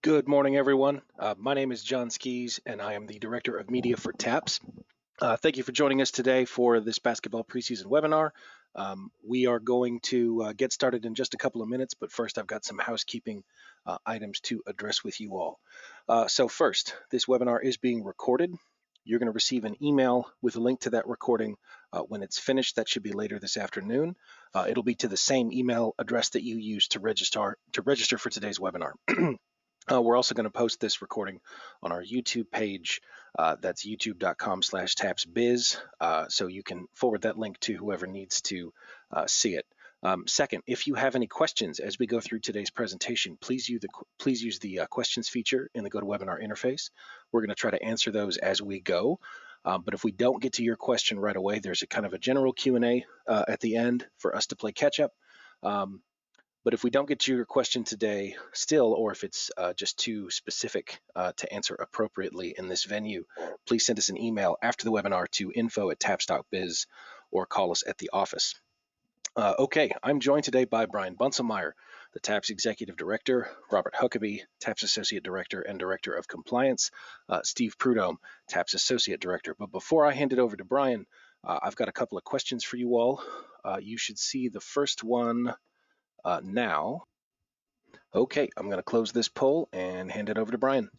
Good morning, everyone. My name is John Skees, and I am the Director of Media for TAPS. Thank you for joining us today for this basketball preseason webinar. We are going to get started in just a couple of minutes, but first I've got some housekeeping items to address with you all. So first, this webinar is being recorded. You're going to receive an email with a link to that recording when it's finished. That should be later this afternoon. It'll be to the same email address that you used to register for today's webinar. We're also going to post this recording on our YouTube page. That's youtube.com/tapsbiz. So you can forward that link to whoever needs to see it. Second, if you have any questions as we go through today's presentation, please use the questions feature in the GoToWebinar interface. We're going to try to answer those as we go. But if we don't get to your question right away, there's a kind of a general Q&A at the end for us to play catch up. But if we don't get to your question today still, or if it's just too specific to answer appropriately in this venue, please send us an email after the webinar to info@taps.biz or call us at the office. Okay, I'm joined today by Brian Bunselmeyer, the TAPS Executive Director, Robert Huckabee, TAPS Associate Director and Director of Compliance, Steve Prudhomme, TAPS Associate Director. But before I hand it over to Brian, I've got a couple of questions for you all. You should see the first one now. Okay, I'm going to close this poll and hand it over to Brian.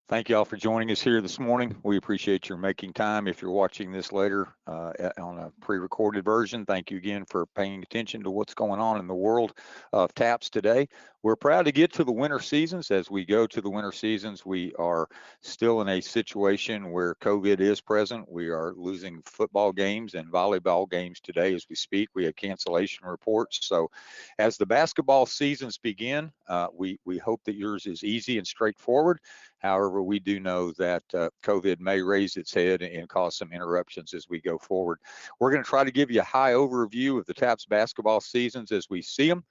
Thank you all for joining us here this morning. We appreciate your making time. If you're watching this later on a pre-recorded version, thank you again for paying attention to what's going on in the world of TAPS today. We're proud to get to the winter seasons. As we go to the winter seasons, we are still in a situation where COVID is present. We are losing football games and volleyball games today as we speak. We have cancellation reports. So as the basketball seasons begin, we hope that yours is easy and straightforward. However, we do know that COVID may raise its head and cause some interruptions as we go forward. We're going to try to give you a high overview of the TAPS basketball seasons as we see them.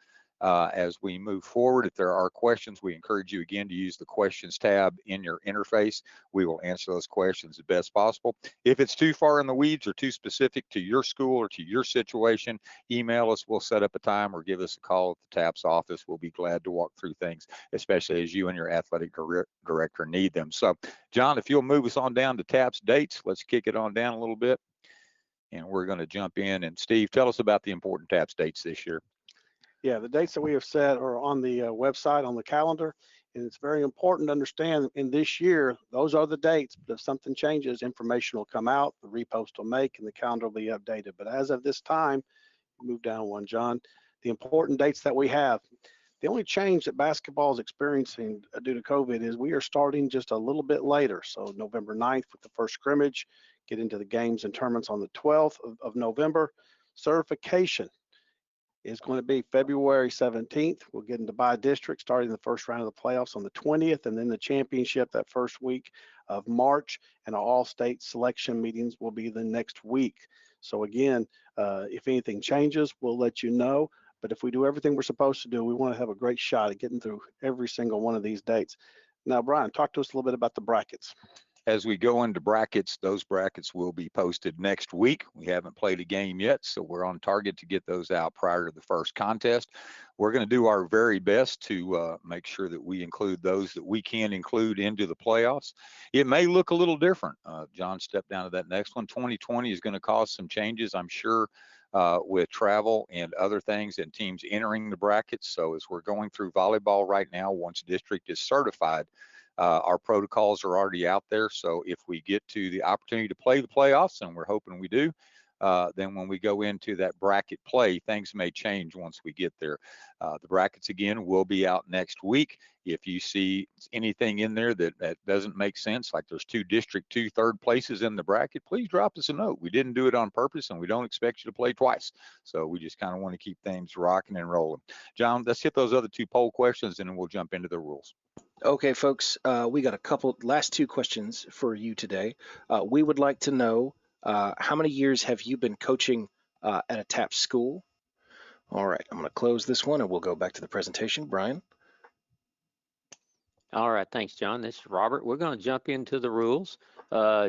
As we move forward, if there are questions, we encourage you again to use the questions tab in your interface. We will answer those questions as best possible. If it's too far in the weeds or too specific to your school or to your situation, email us. We'll set up a time or give us a call at the TAPS office. We'll be glad to walk through things, especially as you and your athletic director need them. So, John, if you'll move us on down to TAPS dates, let's kick it on down a little bit. And we're going to jump in. And Steve, tell us about the important TAPS dates this year. Yeah, the dates that we have set are on the website, on the calendar, and it's very important to understand in this year, those are the dates, but if something changes, information will come out, the repost will make, and the calendar will be updated. But as of this time, move down one, John, the important dates that we have. The only change that basketball is experiencing due to COVID is we are starting just a little bit later. So November 9th with the first scrimmage, get into the games and tournaments on the 12th of November. Certification is going to be February 17th. We'll get into by district, starting the first round of the playoffs on the 20th, and then the championship that first week of March, and our all-state selection meetings will be the next week. So again, if anything changes, we'll let you know. But if we do everything we're supposed to do, we want to have a great shot at getting through every single one of these dates. Now, Brian, talk to us a little bit about the brackets. As we go into brackets, those brackets will be posted next week. We haven't played a game yet, so we're on target to get those out prior to the first contest. We're going to do our very best to make sure that we include those that we can include into the playoffs. It may look a little different. John stepped down to that next one. 2020 is going to cause some changes, I'm sure, with travel and other things and teams entering the brackets. So as we're going through volleyball right now, once district is certified, our protocols are already out there. So if we get to the opportunity to play the playoffs, and we're hoping we do, then when we go into that bracket play, things may change once we get there. The brackets, again, will be out next week. If you see anything in there that doesn't make sense, like there's 2 District 2 third places in the bracket, please drop us a note. We didn't do it on purpose, and we don't expect you to play twice. So we just kind of want to keep things rocking and rolling. John, let's hit those other 2 poll questions, and then we'll jump into the rules. Okay, folks, we got last 2 questions for you today. We would like to know how many years have you been coaching at a TAPS school? All right, I'm going to close this one and we'll go back to the presentation. Brian? All right, thanks, John. This is Robert. We're going to jump into the rules.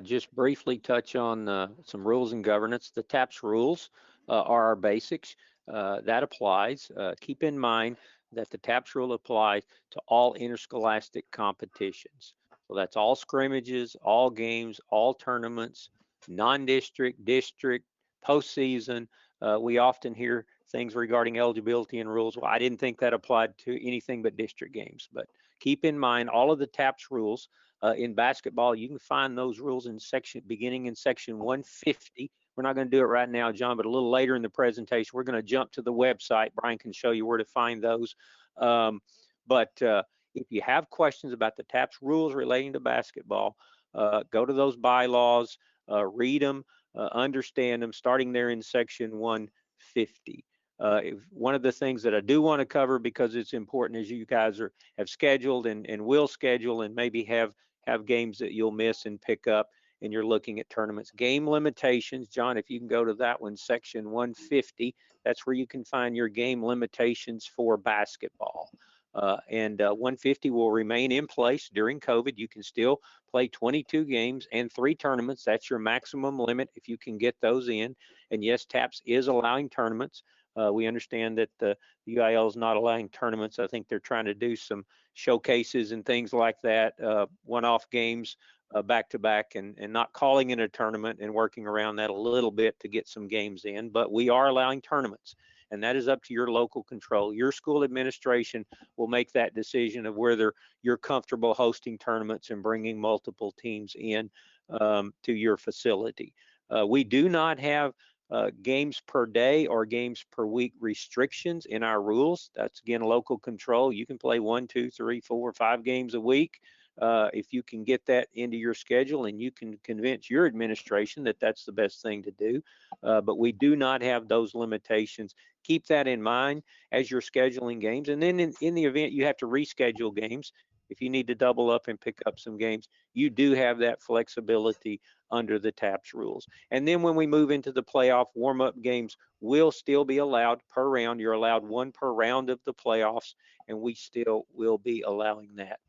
Just briefly touch on some rules and governance. The TAPS rules are our basics. That applies. Keep in mind that the TAPS rule applies to all interscholastic competitions. So that's all scrimmages, all games, all tournaments, non-district, district, postseason. We often hear things regarding eligibility and rules. Well, I didn't think that applied to anything but district games, but keep in mind all of the TAPS rules. In basketball, you can find those rules in beginning in section 150. We're not going to do it right now, John, but a little later in the presentation, we're going to jump to the website. Brian can show you where to find those. If you have questions about the TAPS rules relating to basketball, go to those bylaws, read them, understand them, starting there in section 150. One of the things that I do want to cover, because it's important, is you guys have scheduled and will schedule and maybe have games that you'll miss and pick up, and you're looking at tournaments. Game limitations, John, if you can go to that one, section 150, that's where you can find your game limitations for basketball. 150 will remain in place during COVID. You can still play 22 games and 3 tournaments. That's your maximum limit if you can get those in. And yes, TAPS is allowing tournaments. We understand that the UIL is not allowing tournaments. I think they're trying to do some showcases and things like that, one-off games back to back, and not calling it a tournament and working around that a little bit to get some games in. But we are allowing tournaments, and that is up to your local control. Your school administration will make that decision of whether you're comfortable hosting tournaments and bringing multiple teams in to your facility. We do not have games per day or games per week restrictions in our rules. That's, again, local control. You can play 1, 2, 3, 4, 5 games a week if you can get that into your schedule and you can convince your administration that that's the best thing to do. But we do not have those limitations. Keep that in mind as you're scheduling games. And then in the event you have to reschedule games, if you need to double up and pick up some games, you do have that flexibility under the TAPS rules. And then when we move into the playoff, warm-up games will still be allowed per round. You're allowed 1 per round of the playoffs, and we still will be allowing that.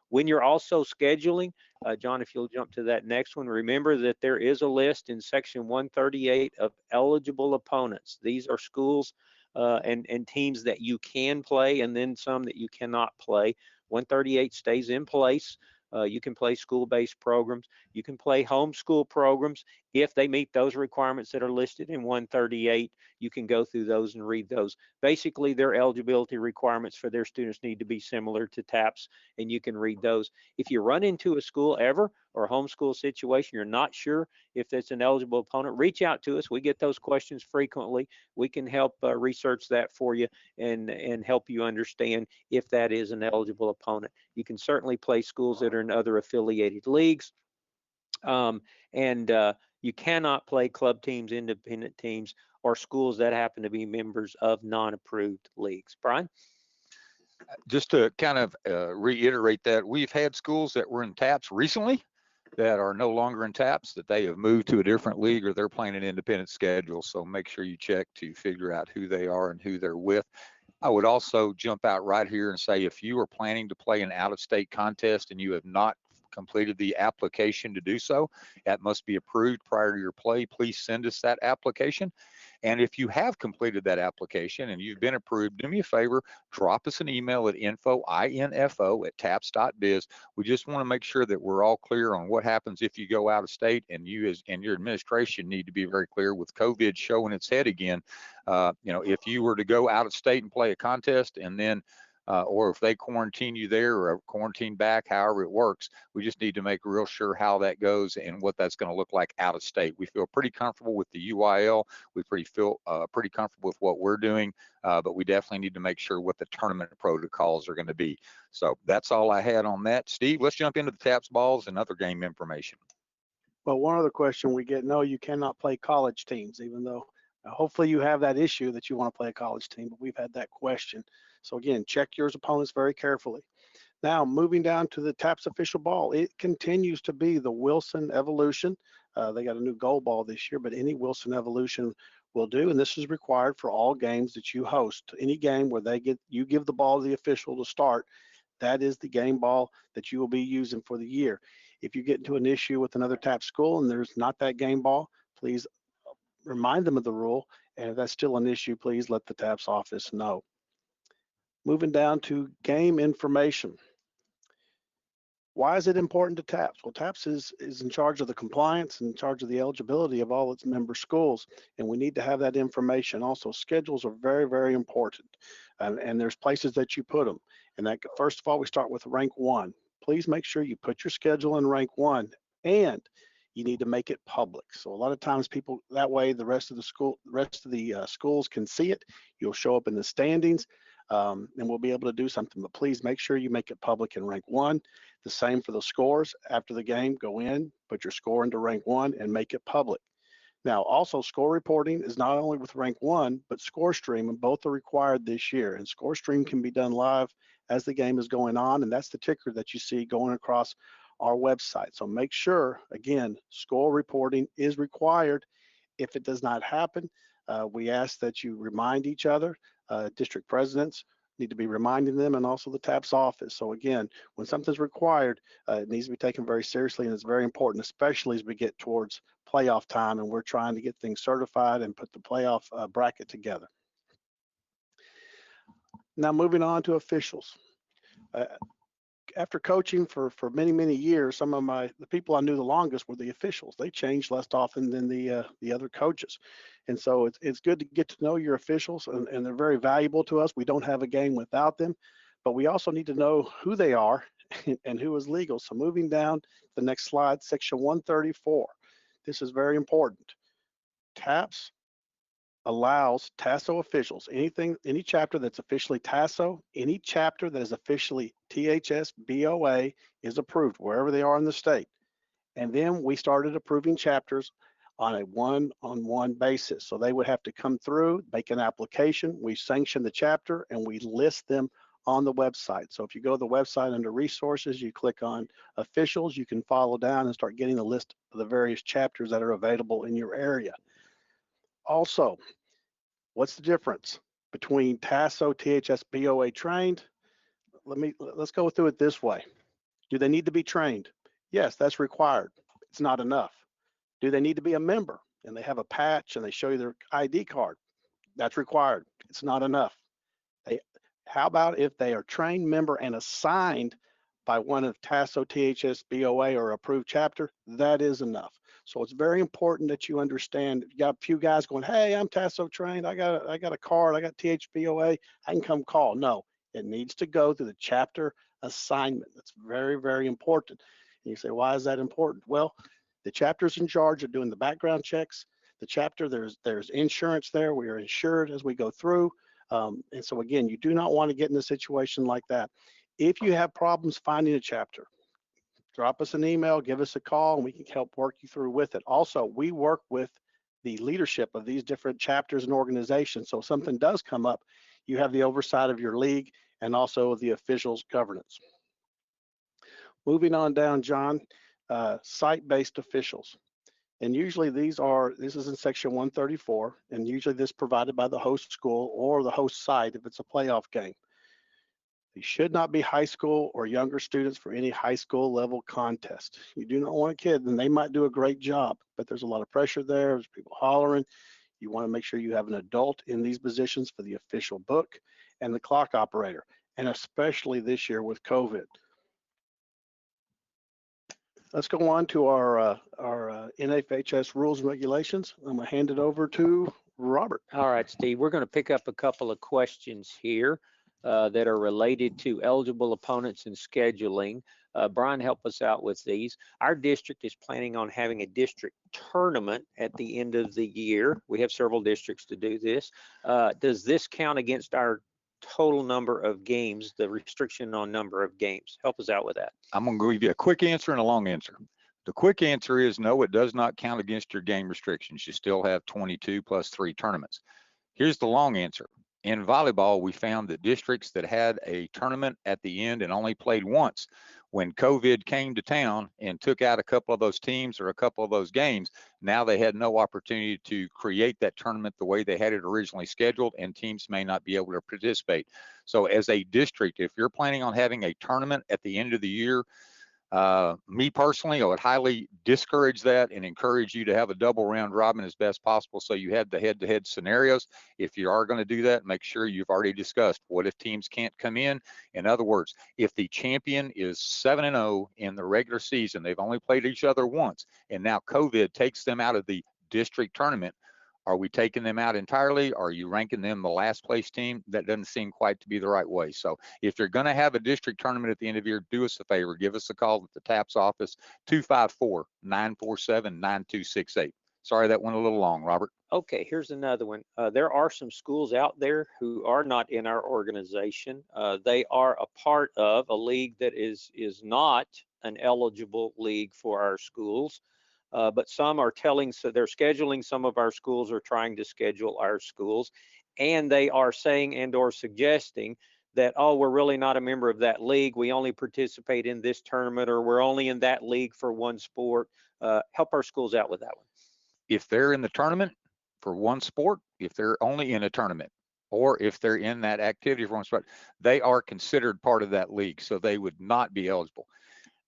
When you're also scheduling, John, if you'll jump to that next one, remember that there is a list in section 138 of eligible opponents. These are schools and teams that you can play, and then some that you cannot play. 138 stays in place. You can play school-based programs. You can play homeschool programs. If they meet those requirements that are listed in 138, you can go through those and read those. Basically, their eligibility requirements for their students need to be similar to TAPS, and you can read those. If you run into a school ever or a homeschool situation, you're not sure if it's an eligible opponent, reach out to us. We get those questions frequently. We can help research that for you and help you understand if that is an eligible opponent. You can certainly play schools that are in other affiliated leagues. You cannot play club teams, independent teams, or schools that happen to be members of non-approved leagues. Brian? Just to kind of reiterate that, we've had schools that were in TAPS recently that are no longer in TAPS, that they have moved to a different league or they're playing an independent schedule. So make sure you check to figure out who they are and who they're with. I would also jump out right here and say, if you are planning to play an out-of-state contest and you have not completed the application to do so, that must be approved prior to your play. Please send us that application. And if you have completed that application and you've been approved, do me a favor, drop us an email at info@taps.biz. We just want to make sure that we're all clear on what happens if you go out of state, and you and your administration need to be very clear with COVID showing its head again. If you were to go out of state and play a contest and then or if they quarantine you there or quarantine back, however it works, we just need to make real sure how that goes and what that's going to look like out of state. We feel pretty comfortable with the UIL. We feel pretty comfortable with what we're doing, but we definitely need to make sure what the tournament protocols are going to be. So that's all I had on that. Steve, let's jump into the TAPS balls and other game information. Well, one other question we get, no, you cannot play college teams, even though hopefully you have that issue that you want to play a college team, but we've had that question. So again, check your opponents very carefully. Now, moving down to the TAPS official ball, it continues to be the Wilson Evolution. They got a new gold ball this year, but any Wilson Evolution will do, and this is required for all games that you host. Any game where you give the ball to the official to start, that is the game ball that you will be using for the year. If you get into an issue with another TAPS school and there's not that game ball, please remind them of the rule, and if that's still an issue, please let the TAPS office know. Moving down to game information. Why is it important to TAPS? Well, TAPS is in charge of the compliance and in charge of the eligibility of all its member schools, and we need to have that information. Also, schedules are very, very important, and there's places that you put them. And that, first of all, we start with rank 1. Please make sure you put your schedule in rank 1, and you need to make it public. So a lot of times people, that way the rest of the schools can see it. You'll show up in the standings, and we'll be able to do something. But please make sure you make it public in rank 1. The same for the scores after the game. Go in, put your score into rank 1, and make it public. Now, also score reporting is not only with rank 1, but score stream, and both are required this year. And score stream can be done live as the game is going on, and that's the ticker that you see going across our website. So make sure, again, score reporting is required. If it does not happen, we ask that you remind each other. District presidents need to be reminding them, and also the TAPS office. So again, when something's required, it needs to be taken very seriously, and it's very important, especially as we get towards playoff time and we're trying to get things certified and put the playoff bracket together. Now moving on to officials. After coaching for many, many years, some of the people I knew the longest were the officials. They changed less often than the other coaches. And so it's good to get to know your officials, and they're very valuable to us. We don't have a game without them, but we also need to know who they are and who is legal. So moving down the next slide, section 134. This is very important. TAPS allows TASO officials, any chapter that's officially TASO, any chapter that is officially THS BOA is approved wherever they are in the state. And then we started approving chapters on a one-on-one basis. So they would have to come through, make an application, we sanction the chapter, and we list them on the website. So if you go to the website under resources, you click on officials, you can follow down and start getting a list of the various chapters that are available in your area. Also, what's the difference between TASO, THS, BOA trained? Let's go through it this way. Do they need to be trained? Yes, that's required. It's not enough. Do they need to be a member and they have a patch and they show you their ID card? That's required. It's not enough. How about if they are trained member and assigned by one of TASO, THS, BOA, or approved chapter? That is enough. So it's very important that you understand. You got a few guys going, hey, I'm TASO trained. I got a card. I got THBOA. I can come call. No, it needs to go through the chapter assignment. That's very, very important. And you say, why is that important? Well, the chapter's in charge of doing the background checks. The chapter, there's insurance there. We are insured as we go through. And so again, you do not want to get in a situation like that. If you have problems finding a chapter, drop us an email, give us a call, and we can help work you through with it. Also, we work with the leadership of these different chapters and organizations. So if something does come up, you have the oversight of your league and also the officials' governance. Moving on down, John, site-based officials. And usually this is in section 134, and usually this provided by the host school or the host site if it's a playoff game. They should not be high school or younger students for any high school level contest. You do not want a kid, and they might do a great job, but there's a lot of pressure there. There's people hollering. You want to make sure you have an adult in these positions for the official book and the clock operator, and especially this year with COVID. Let's go on to our NFHS rules and regulations. I'm going to hand it over to Robert. All right, Steve, we're going to pick up a couple of questions here that are related to eligible opponents and scheduling. Brian, help us out with these. Our district is planning on having a district tournament at the end of the year. We have several districts to do this. Does this count against our total number of games, the restriction on number of games? Help us out with that. I'm going to give you a quick answer and a long answer. The quick answer is no, it does not count against your game restrictions. You still have 22 plus 3 tournaments. Here's the long answer. In volleyball, we found that districts that had a tournament at the end and only played once, when COVID came to town and took out a couple of those teams or a couple of those games, now they had no opportunity to create that tournament the way they had it originally scheduled, and teams may not be able to participate. So as a district, if you're planning on having a tournament at the end of the year, me personally, I would highly discourage that and encourage you to have a double round robin as best possible, so you have the head-to-head scenarios. If you are going to do that, make sure you've already discussed what if teams can't come in. In other words, if the champion is 7-0 in the regular season, they've only played each other once, and now COVID takes them out of the district tournament, are we taking them out entirely? Are you ranking them the last place team? That doesn't seem quite to be the right way. So if you're going to have a district tournament at the end of the year, do us a favor. Give us a call at the TAPS office, 254-947-9268. Sorry, that went a little long, Robert. Okay, here's another one. There are some schools out there who are not in our organization. They are a part of a league that is not an eligible league for our schools. But some are so they're scheduling some of our schools, or trying to schedule our schools, and they are saying and or suggesting that, oh, we're really not a member of that league. We only participate in this tournament, or we're only in that league for one sport. Help our schools out with that one. If they're in the tournament for one sport, if they're only in a tournament, or if they're in that activity for one sport, they are considered part of that league, so they would not be eligible.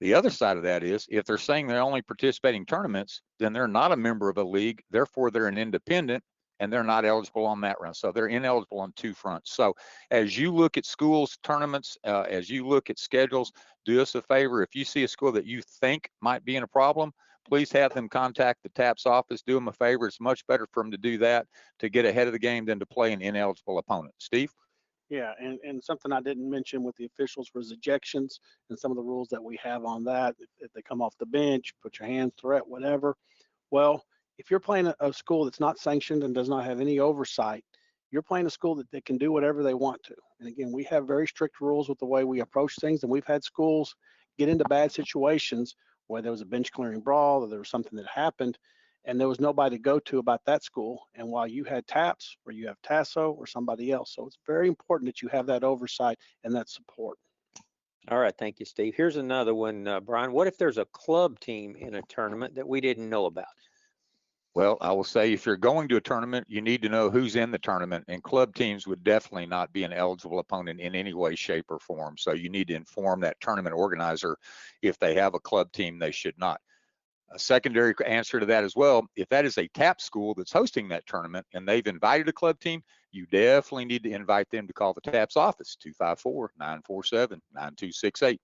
The other side of that is, if they're saying they're only participating tournaments, then they're not a member of a league. Therefore, they're an independent, and they're not eligible on that round. So they're ineligible on 2 fronts. So as you look at schools, tournaments, as you look at schedules, do us a favor. If you see a school that you think might be in a problem, please have them contact the TAPS office. Do them a favor. It's much better for them to do that, to get ahead of the game, than to play an ineligible opponent. Steve? Yeah, and something I didn't mention with the officials was ejections and some of the rules that we have on that. If they come off the bench, put your hands, threat, whatever. Well, if you're playing a school that's not sanctioned and does not have any oversight, you're playing a school that can do whatever they want to. And again, we have very strict rules with the way we approach things, and we've had schools get into bad situations where there was a bench clearing brawl, or there was something that happened, and there was nobody to go to about that school. And while you had TAPS, or you have TASO, or somebody else. So it's very important that you have that oversight and that support. All right, thank you, Steve. Here's another one, Brian. What if there's a club team in a tournament that we didn't know about? Well, I will say, if you're going to a tournament, you need to know who's in the tournament, and club teams would definitely not be an eligible opponent in any way, shape, or form. So you need to inform that tournament organizer. If they have a club team, they should not. A secondary answer to that as well, if that is a TAP school that's hosting that tournament and they've invited a club team, you definitely need to invite them to call the TAPS office, 254-947-9268.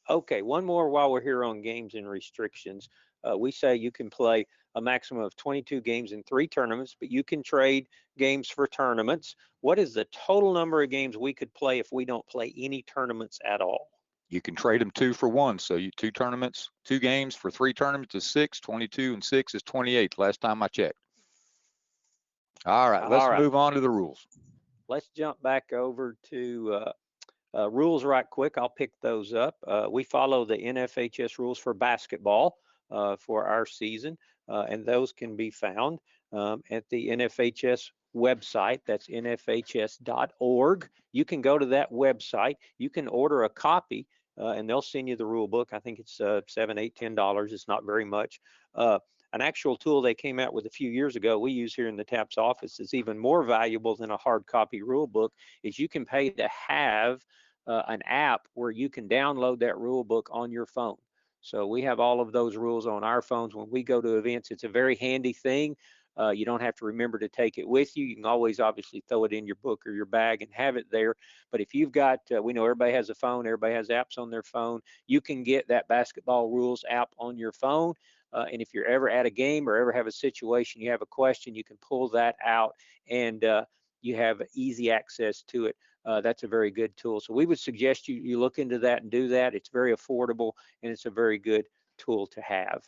Okay, one more while we're here on games and restrictions. We say you can play a maximum of 22 games in 3 tournaments, but you can trade games for tournaments. What is the total number of games we could play if we don't play any tournaments at all? You can trade them 2 for 1. So 2 tournaments, 2 games for 3 tournaments is 6. 22 and 6 is 28. Last time I checked. All right, let's move on to the rules. Let's jump back over to Rules right quick, I'll pick those up. We follow the NFHS rules for basketball for our season, and those can be found at the NFHS website. That's nfhs.org. You can go to that website. You can order a copy, and they'll send you the rule book. I think it's $7, $8, $10. It's not very much. An actual tool they came out with a few years ago we use here in the TAPS office is even more valuable than a hard copy rule book, is you can pay to have an app where you can download that rule book on your phone. So we have all of those rules on our phones when we go to events. It's a very handy thing. You don't have to remember to take it with you. You can always obviously throw it in your book or your bag and have it there. But if you've got, we know everybody has a phone, everybody has apps on their phone. You can get that basketball rules app on your phone. And if you're ever at a game or ever have a situation, you have a question, you can pull that out and you have easy access to it. That's a very good tool. So we would suggest you look into that and do that. It's very affordable and it's a very good tool to have.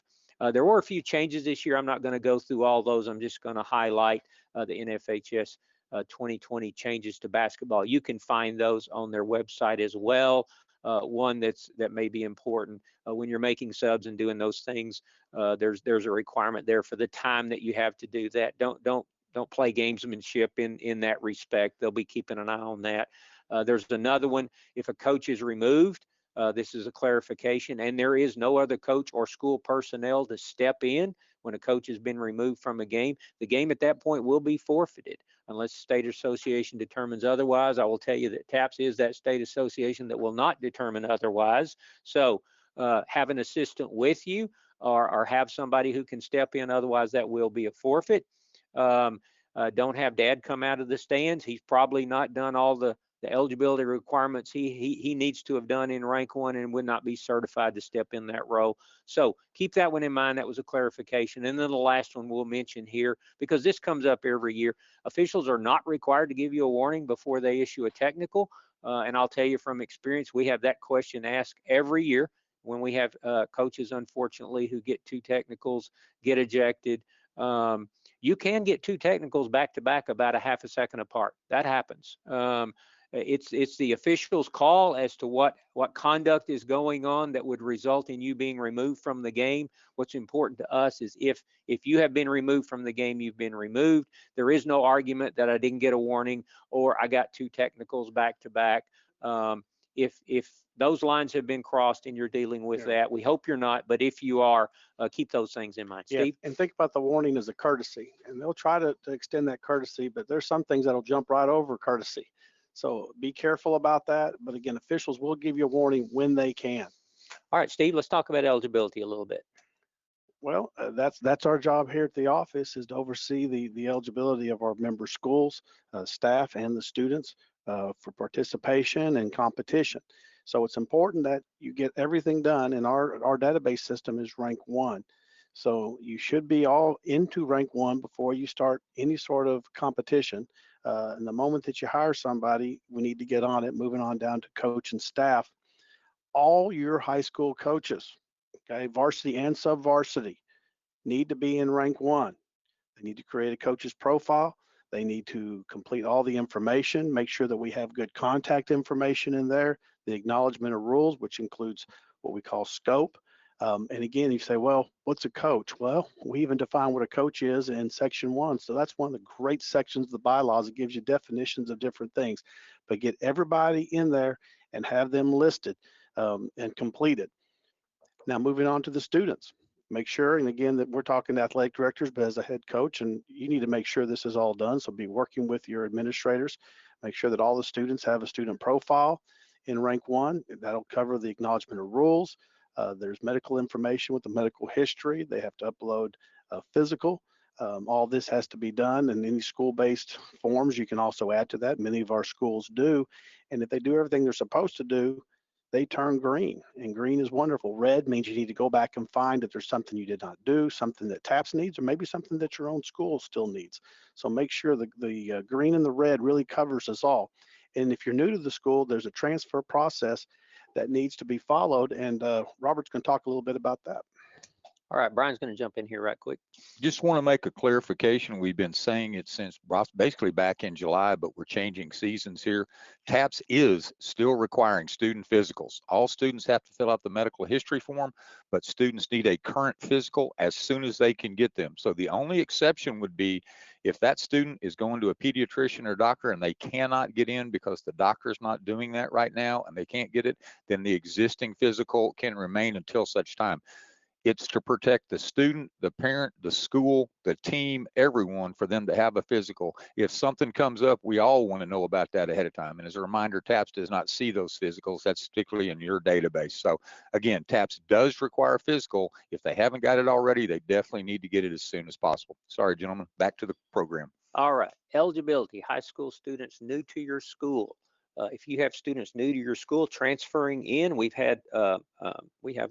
There were a few changes this year. I'm not going to go through all those. I'm just going to highlight the NFHS 2020 changes to basketball. You can find those on their website as well. One that may be important when you're making subs and doing those things. There's a requirement there for the time that you have to do that. Don't play gamesmanship in that respect. They'll be keeping an eye on that. There's another one. If a coach is removed, this is a clarification, and there is no other coach or school personnel to step in when a coach has been removed from a game. The game at that point will be forfeited unless the state association determines otherwise. I will tell you that TAPS is that state association that will not determine otherwise. So have an assistant with you or have somebody who can step in. Otherwise, that will be a forfeit. Don't have dad come out of the stands. He's probably not done all the eligibility requirements he needs to have done in rank 1 and would not be certified to step in that role. So keep that one in mind. That was a clarification. And then the last one we'll mention here, because this comes up every year. Officials are not required to give you a warning before they issue a technical. And I'll tell you from experience, we have that question asked every year when we have coaches, unfortunately, who get 2 technicals, get ejected. You can get 2 technicals back to back about a half a second apart. That happens. It's the official's call as to what conduct is going on that would result in you being removed from the game. What's important to us is if you have been removed from the game, you've been removed. There is no argument that I didn't get a warning or I got 2 technicals back to back. If those lines have been crossed and you're dealing with that, we hope you're not, but if you are, keep those things in mind. Steve? And think about the warning as a courtesy, and they'll try to extend that courtesy, but there's some things that'll jump right over courtesy. So be careful about that. But again, officials will give you a warning when they can. All right, Steve, let's talk about eligibility a little bit. Well, that's our job here at the office, is to oversee the eligibility of our member schools, staff, and the students for participation and competition. So it's important that you get everything done, and our database system is rank 1. So you should be all into rank 1 before you start any sort of competition. And the moment that you hire somebody, we need to get on it. Moving on down to coach and staff. All your high school coaches, okay, varsity and sub-varsity, need to be in rank 1. They need to create a coach's profile. They need to complete all the information, make sure that we have good contact information in there, the acknowledgement of rules, which includes what we call scope. And again, you say, well, what's a coach? Well, we even define what a coach is in section 1. So that's one of the great sections of the bylaws. It gives you definitions of different things, but get everybody in there and have them listed and completed. Now, moving on to the students, make sure, and again, that we're talking to athletic directors, but as a head coach, and you need to make sure this is all done. So be working with your administrators, make sure that all the students have a student profile in rank 1. That'll cover the acknowledgement of rules. There's medical information with the medical history. They have to upload a physical. All this has to be done, and any school-based forms you can also add to that. Many of our schools do, and if they do everything they're supposed to do, they turn green, and green is wonderful. Red means you need to go back and find if there's something you did not do, something that TAPS needs, or maybe something that your own school still needs. So make sure the green and the red really covers us all. And if you're new to the school, there's a transfer process that needs to be followed, and Robert's going to talk a little bit about that. All right, Brian's going to jump in here right quick. Just want to make a clarification. We've been saying it since basically back in July, but we're changing seasons here. TAPS is still requiring student physicals. All students have to fill out the medical history form, but students need a current physical as soon as they can get them. So the only exception would be if that student is going to a pediatrician or doctor and they cannot get in because the doctor's not doing that right now and they can't get it, then the existing physical can remain until such time. It's to protect the student, the parent, the school, the team, everyone, for them to have a physical. If something comes up, we all want to know about that ahead of time. And as a reminder, TAPS does not see those physicals. That's particularly in your database. So again, TAPS does require physical. If they haven't got it already, they definitely need to get it as soon as possible. Sorry, gentlemen, back to the program. All right, eligibility, high school students new to your school. If you have students new to your school transferring in, we have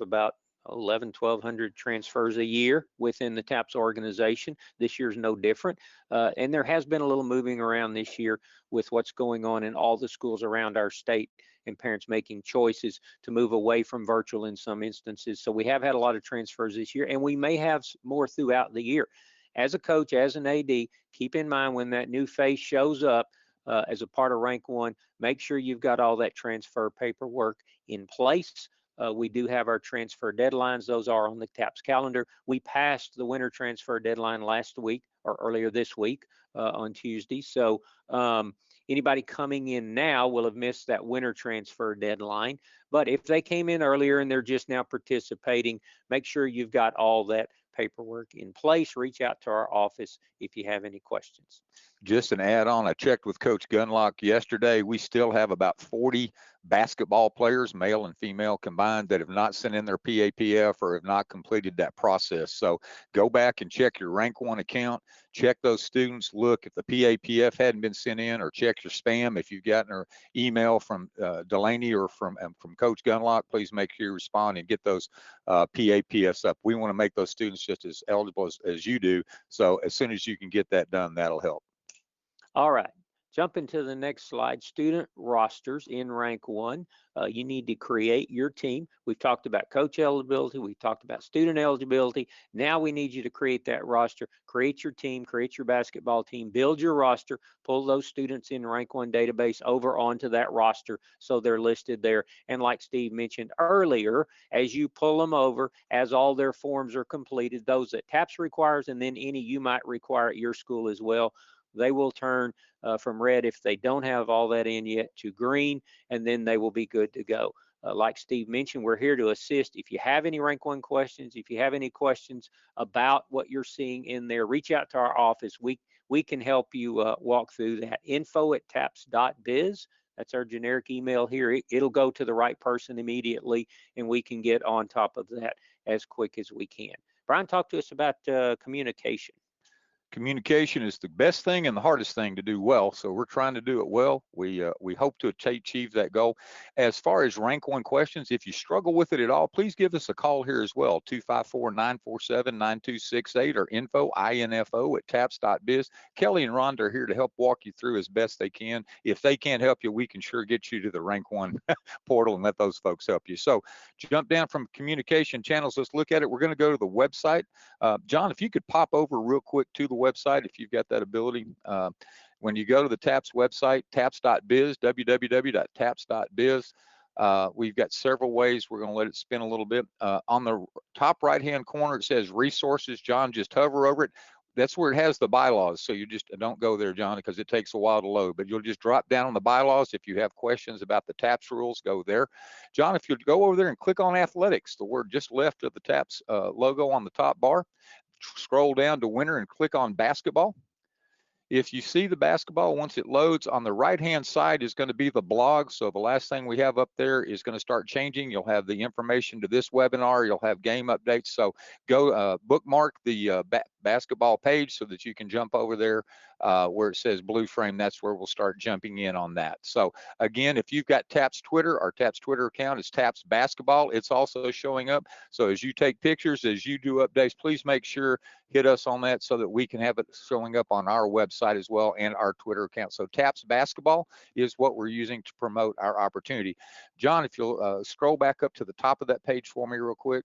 about 1,200 transfers a year within the TAPS organization. This year's no different. And there has been a little moving around this year with what's going on in all the schools around our state and parents making choices to move away from virtual in some instances. So we have had a lot of transfers this year, and we may have more throughout the year. As a coach, as an AD, keep in mind when that new face shows up as a part of rank 1, make sure you've got all that transfer paperwork in place. We do have our transfer deadlines. Those are on the TAPS calendar. We passed the winter transfer deadline last week or earlier this week on Tuesday. So anybody coming in now will have missed that winter transfer deadline. But if they came in earlier and they're just now participating, make sure you've got all that paperwork in place. Reach out to our office if you have any questions. Just an add-on, I checked with Coach Gunlock yesterday. We still have about 40 basketball players, male and female combined, that have not sent in their PAPF or have not completed that process. So go back and check your rank 1 account, check those students, look if the PAPF hadn't been sent in, or check your spam. If you've gotten an email from Delaney or from Coach Gunlock, please make sure you respond and get those PAPFs up. We want to make those students just as eligible as you do. So as soon as you can get that done, that'll help. All right, jumping to the next slide, student rosters in rank 1. You need to create your team. We've talked about coach eligibility. We've talked about student eligibility. Now we need you to create that roster, create your team, create your basketball team, build your roster, pull those students in rank 1 database over onto that roster so they're listed there. And like Steve mentioned earlier, as you pull them over, as all their forms are completed, those that TAPS requires, and then any you might require at your school as well, they will turn from red if they don't have all that in yet to green, and then they will be good to go. Like Steve mentioned, we're here to assist. If you have any rank 1 questions, if you have any questions about what you're seeing in there, reach out to our office. We can help you walk through that. info@taps.biz. That's our generic email here. It'll go to the right person immediately, and we can get on top of that as quick as we can. Brian, talk to us about communication. Communication is the best thing and the hardest thing to do well. So we're trying to do it well. We hope to achieve that goal. As far as rank 1 questions, if you struggle with it at all, please give us a call here as well, 254-947-9268 or info@taps.biz. Kelly and Rhonda are here to help walk you through as best they can. If they can't help you, we can sure get you to the rank 1 portal and let those folks help you. So jump down from communication channels. Let's look at it. We're going to go to the website. John, if you could pop over real quick to the website, if you've got that ability. When you go to the TAPS website, taps.biz, www.taps.biz, we've got several ways. We're going to let it spin a little bit. On the top right-hand corner, it says resources. John, just hover over it. That's where it has the bylaws. So you just don't go there, John, because it takes a while to load, but you'll just drop down on the bylaws. If you have questions about the TAPS rules, go there. John, if you go over there and click on athletics, the word just left of the TAPS logo on the top bar, scroll down to winter and click on basketball. If you see the basketball, once it loads, on the right-hand side is going to be the blog. So the last thing we have up there is going to start changing. You'll have the information to this webinar. You'll have game updates. So go bookmark the basketball page so that you can jump over there where it says blue frame. That's where we'll start jumping in on that. So again, if you've got TAPS Twitter, our TAPS Twitter account is TAPS Basketball. It's also showing up. So as you take pictures, as you do updates, please make sure hit us on that so that we can have it showing up on our website as well and our Twitter account. So TAPS Basketball is what we're using to promote our opportunity. John, if you'll scroll back up to the top of that page for me real quick.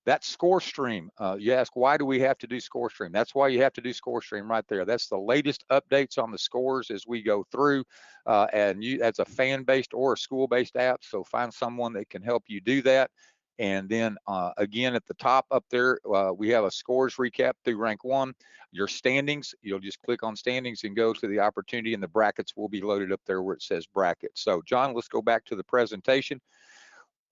That score stream, you ask, why do we have to do score stream? That's why you have to do score stream right there. That's the latest updates on the scores as we go through. And that's a fan-based or a school-based app. So find someone that can help you do that. And then again, at the top up there, we have a scores recap through rank 1. Your standings, you'll just click on standings and go to the opportunity, and the brackets will be loaded up there where it says brackets. So John, let's go back to the presentation.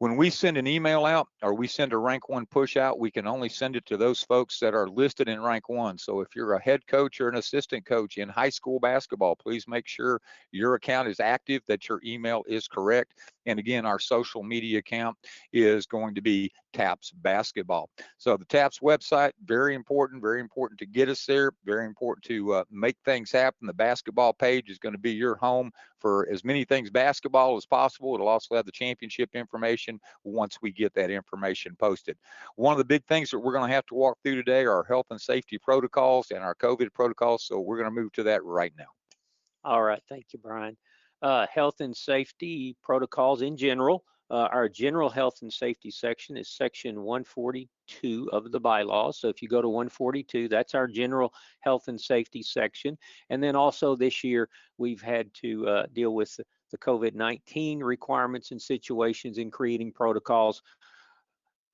When we send an email out or we send a rank 1 push out, we can only send it to those folks that are listed in rank 1. So if you're a head coach or an assistant coach in high school basketball, please make sure your account is active, that your email is correct. And again, our social media account is going to be TAPS Basketball. So the TAPS website, very important to get us there, very important to make things happen. The basketball page is going to be your home for as many things basketball as possible. It'll also have the championship information once we get that information posted. One of the big things that we're going to have to walk through today are health and safety protocols and our COVID protocols. So we're going to move to that right now. All right, thank you, Brian. Health and safety protocols in general. Our general health and safety section is section 142 of the bylaws. So if you go to 142, that's our general health and safety section. And then also this year, we've had to deal with the COVID-19 requirements and situations in creating protocols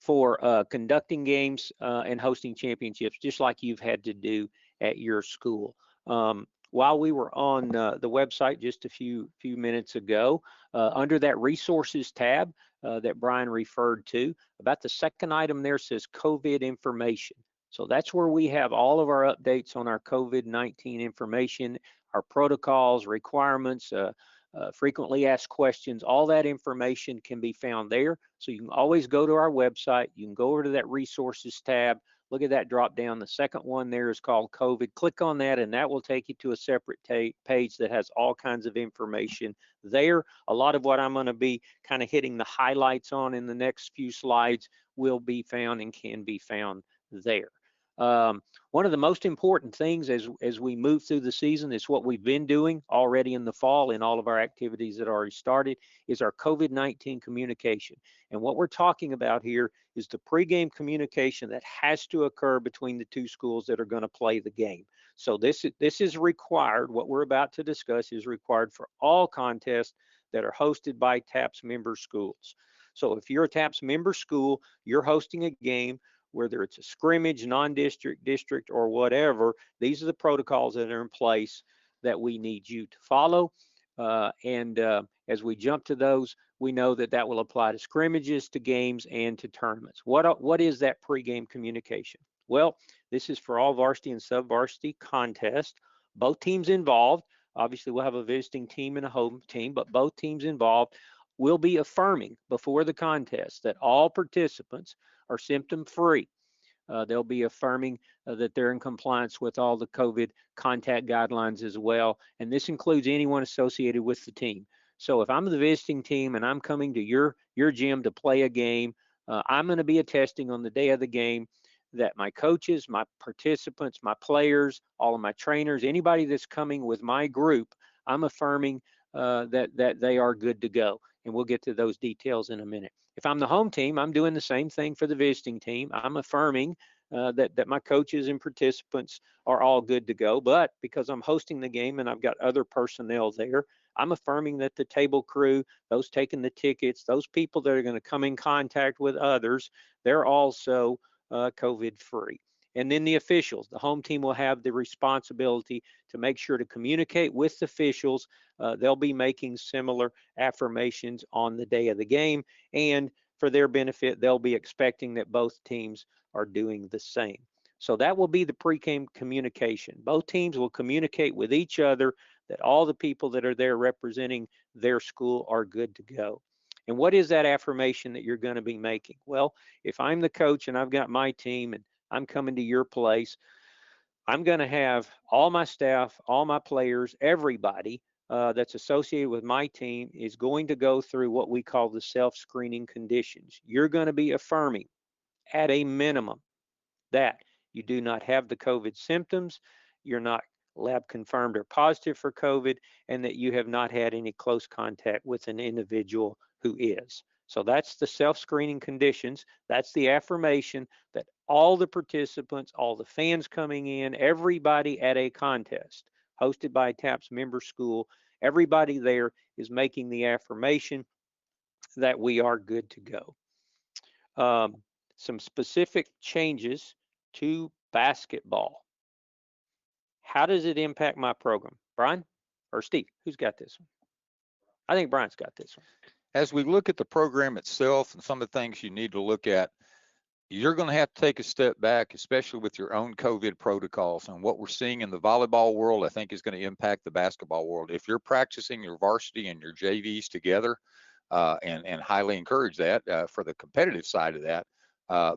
for conducting games and hosting championships, just like you've had to do at your school. While we were on the website just a few minutes ago, under that resources tab that Brian referred to, about the second item there says COVID information. So that's where we have all of our updates on our COVID-19 information, our protocols, requirements, frequently asked questions. All that information can be found there. So you can always go to our website. You can go over to that resources tab. Look at that drop down. The second one there is called COVID. Click on that and that will take you to a separate page that has all kinds of information there. A lot of what I'm going to be kind of hitting the highlights on in the next few slides will be found and can be found there. One of the most important things as we move through the season is what we've been doing already in the fall in all of our activities that already started is our COVID-19 communication. And what we're talking about here is the pregame communication that has to occur between the two schools that are going to play the game. So this is required. What we're about to discuss is required for all contests that are hosted by TAPS member schools. So if you're a TAPS member school, you're hosting a game, whether it's a scrimmage, non-district, district, or whatever, these are the protocols that are in place that we need you to follow. As we jump to those, we know that that will apply to scrimmages, to games, and to tournaments. What is that pregame communication? Well, this is for all varsity and sub-varsity contests. Both teams involved, obviously we'll have a visiting team and a home team, but both teams involved will be affirming before the contest that all participants are symptom-free. They'll be affirming that they're in compliance with all the COVID contact guidelines as well. And this includes anyone associated with the team. So if I'm the visiting team and I'm coming to your gym to play a game, I'm going to be attesting on the day of the game that my coaches, my participants, my players, all of my trainers, anybody that's coming with my group, I'm affirming that they are good to go. And we'll get to those details in a minute. If I'm the home team, I'm doing the same thing for the visiting team. I'm affirming that my coaches and participants are all good to go. But because I'm hosting the game and I've got other personnel there, I'm affirming that the table crew, those taking the tickets, those people that are going to come in contact with others, they're also COVID-free. And then the officials, the home team will have the responsibility to make sure to communicate with the officials. They'll be making similar affirmations on the day of the game. And for their benefit, they'll be expecting that both teams are doing the same. So that will be the pre-game communication. Both teams will communicate with each other that all the people that are there representing their school are good to go. And what is that affirmation that you're going to be making? Well, if I'm the coach and I've got my team and I'm coming to your place, I'm going to have all my staff, all my players, everybody that's associated with my team is going to go through what we call the self-screening conditions. You're going to be affirming at a minimum that you do not have the COVID symptoms, you're not lab confirmed or positive for COVID, and that you have not had any close contact with an individual who is. So that's the self-screening conditions. That's the affirmation that all the participants, all the fans coming in, everybody at a contest hosted by a TAPS member school, everybody there is making the affirmation that we are good to go. Some specific changes to basketball. How does it impact my program? Brian or Steve? Who's got this one? I think Brian's got this one. As we look at the program itself and some of the things you need to look at, you're going to have to take a step back, especially with your own COVID protocols. And what we're seeing in the volleyball world, I think, is going to impact the basketball world. If you're practicing your varsity and your JVs together, and highly encourage that for the competitive side of that.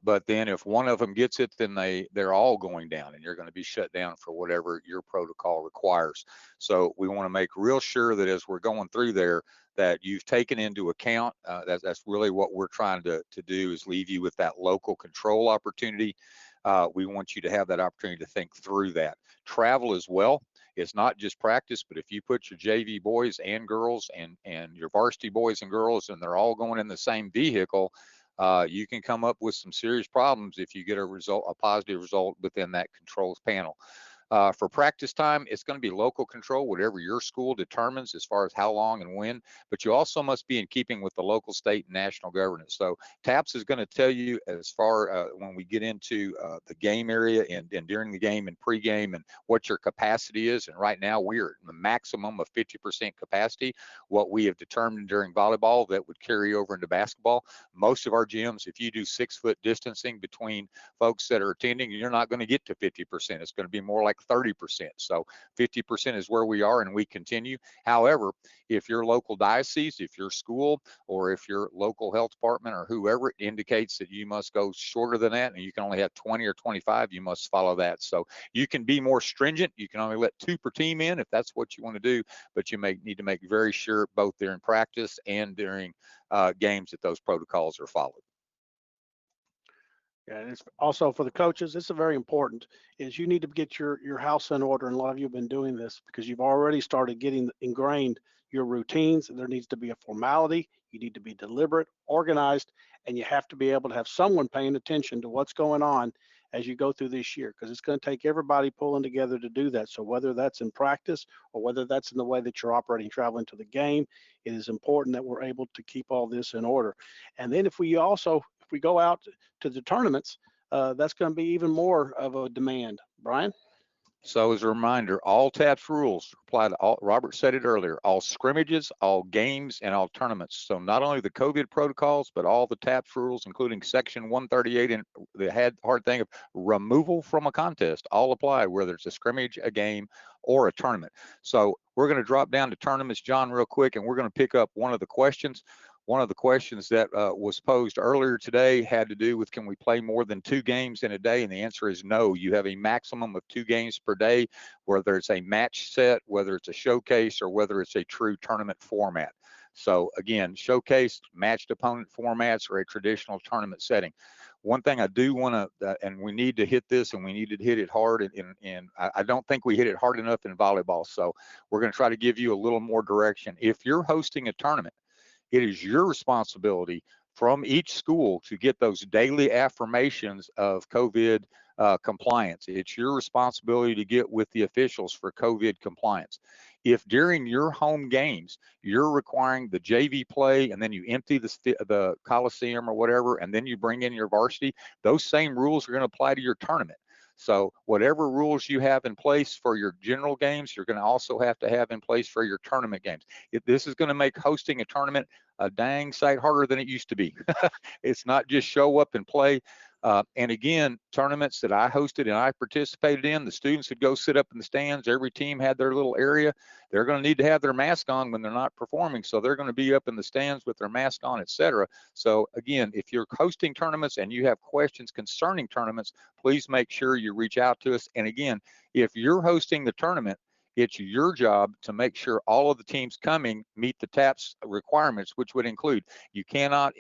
But then if one of them gets it, then they're all going down, and you're going to be shut down for whatever your protocol requires. So we want to make real sure that as we're going through there, that you've taken into account. That's really what we're trying to do, is leave you with that local control opportunity. We want you to have that opportunity to think through that. Travel as well. It's not just practice, but if you put your JV boys and girls and your varsity boys and girls, and they're all going in the same vehicle, you can come up with some serious problems if you get a positive result within that controls panel. For practice time, it's going to be local control, whatever your school determines as far as how long and when, but you also must be in keeping with the local, state, and national governance. So TAPS is going to tell you as far when we get into the game area and during the game and pregame and what your capacity is. And right now we're at the maximum of 50% capacity, what we have determined during volleyball that would carry over into basketball. Most of our gyms, if you do 6-foot distancing between folks that are attending, you're not going to get to 50%. It's going to be more like 30%. So 50% is where we are, and we continue. However, if your local diocese, if your school, or if your local health department or whoever indicates that you must go shorter than that and you can only have 20 or 25, you must follow that. So you can be more stringent. You can only let 2 per team in if that's what you want to do, but you need to make very sure both during practice and during games that those protocols are followed. Yeah, and it's also for the coaches, it's very important, is you need to get your house in order. And a lot of you have been doing this because you've already started getting ingrained your routines. There needs to be a formality. You need to be deliberate, organized, and you have to be able to have someone paying attention to what's going on as you go through this year, because it's going to take everybody pulling together to do that. So whether that's in practice or whether that's in the way that you're operating, traveling to the game, it is important that we're able to keep all this in order. And then if we go out to the tournaments, that's going to be even more of a demand. Brian? So as a reminder, all TAPS rules apply to all, Robert said it earlier, all scrimmages, all games, and all tournaments. So not only the COVID protocols, but all the TAPS rules, including section 138 and the hard thing of removal from a contest, all apply, whether it's a scrimmage, a game, or a tournament. So we're going to drop down to tournaments, John, real quick, and we're going to pick up one of the questions. One of the questions that was posed earlier today had to do with, can we play more than 2 games in a day? And the answer is no. You have a maximum of 2 games per day, whether it's a match set, whether it's a showcase, or whether it's a true tournament format. So again, showcase, matched opponent formats, or a traditional tournament setting. One thing I do want to, and we need to hit this, and we need to hit it hard, and I don't think we hit it hard enough in volleyball. So we're going to try to give you a little more direction. If you're hosting a tournament, it is your responsibility from each school to get those daily affirmations of COVID compliance. It's your responsibility to get with the officials for COVID compliance. If during your home games, you're requiring the JV play and then you empty the Coliseum or whatever, and then you bring in your varsity, those same rules are going to apply to your tournament. So whatever rules you have in place for your general games, you're going to also have to have in place for your tournament games. This is going to make hosting a tournament a dang sight harder than it used to be. It's not just show up and play. And again, tournaments that I hosted and I participated in, the students would go sit up in the stands. Every team had their little area. They're going to need to have their mask on when they're not performing. So they're going to be up in the stands with their mask on, etc. So again, if you're hosting tournaments and you have questions concerning tournaments, please make sure you reach out to us. And again, if you're hosting the tournament, it's your job to make sure all of the teams coming meet the TAPS requirements, which would include, you cannot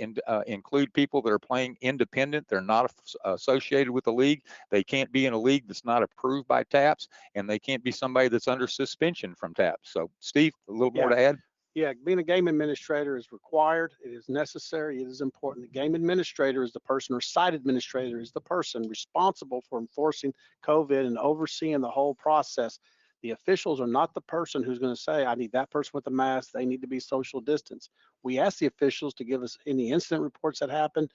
include people that are playing independent. They're not associated with the league. They can't be in a league that's not approved by TAPS, and they can't be somebody that's under suspension from TAPS. So Steve, a little more to add? Yeah, being a game administrator is required. It is necessary. It is important. The game administrator is the person, or site administrator is the person responsible for enforcing COVID and overseeing the whole process. The officials are not the person who's going to say, I need that person with a mask. They need to be social distance. We ask the officials to give us any incident reports that happen.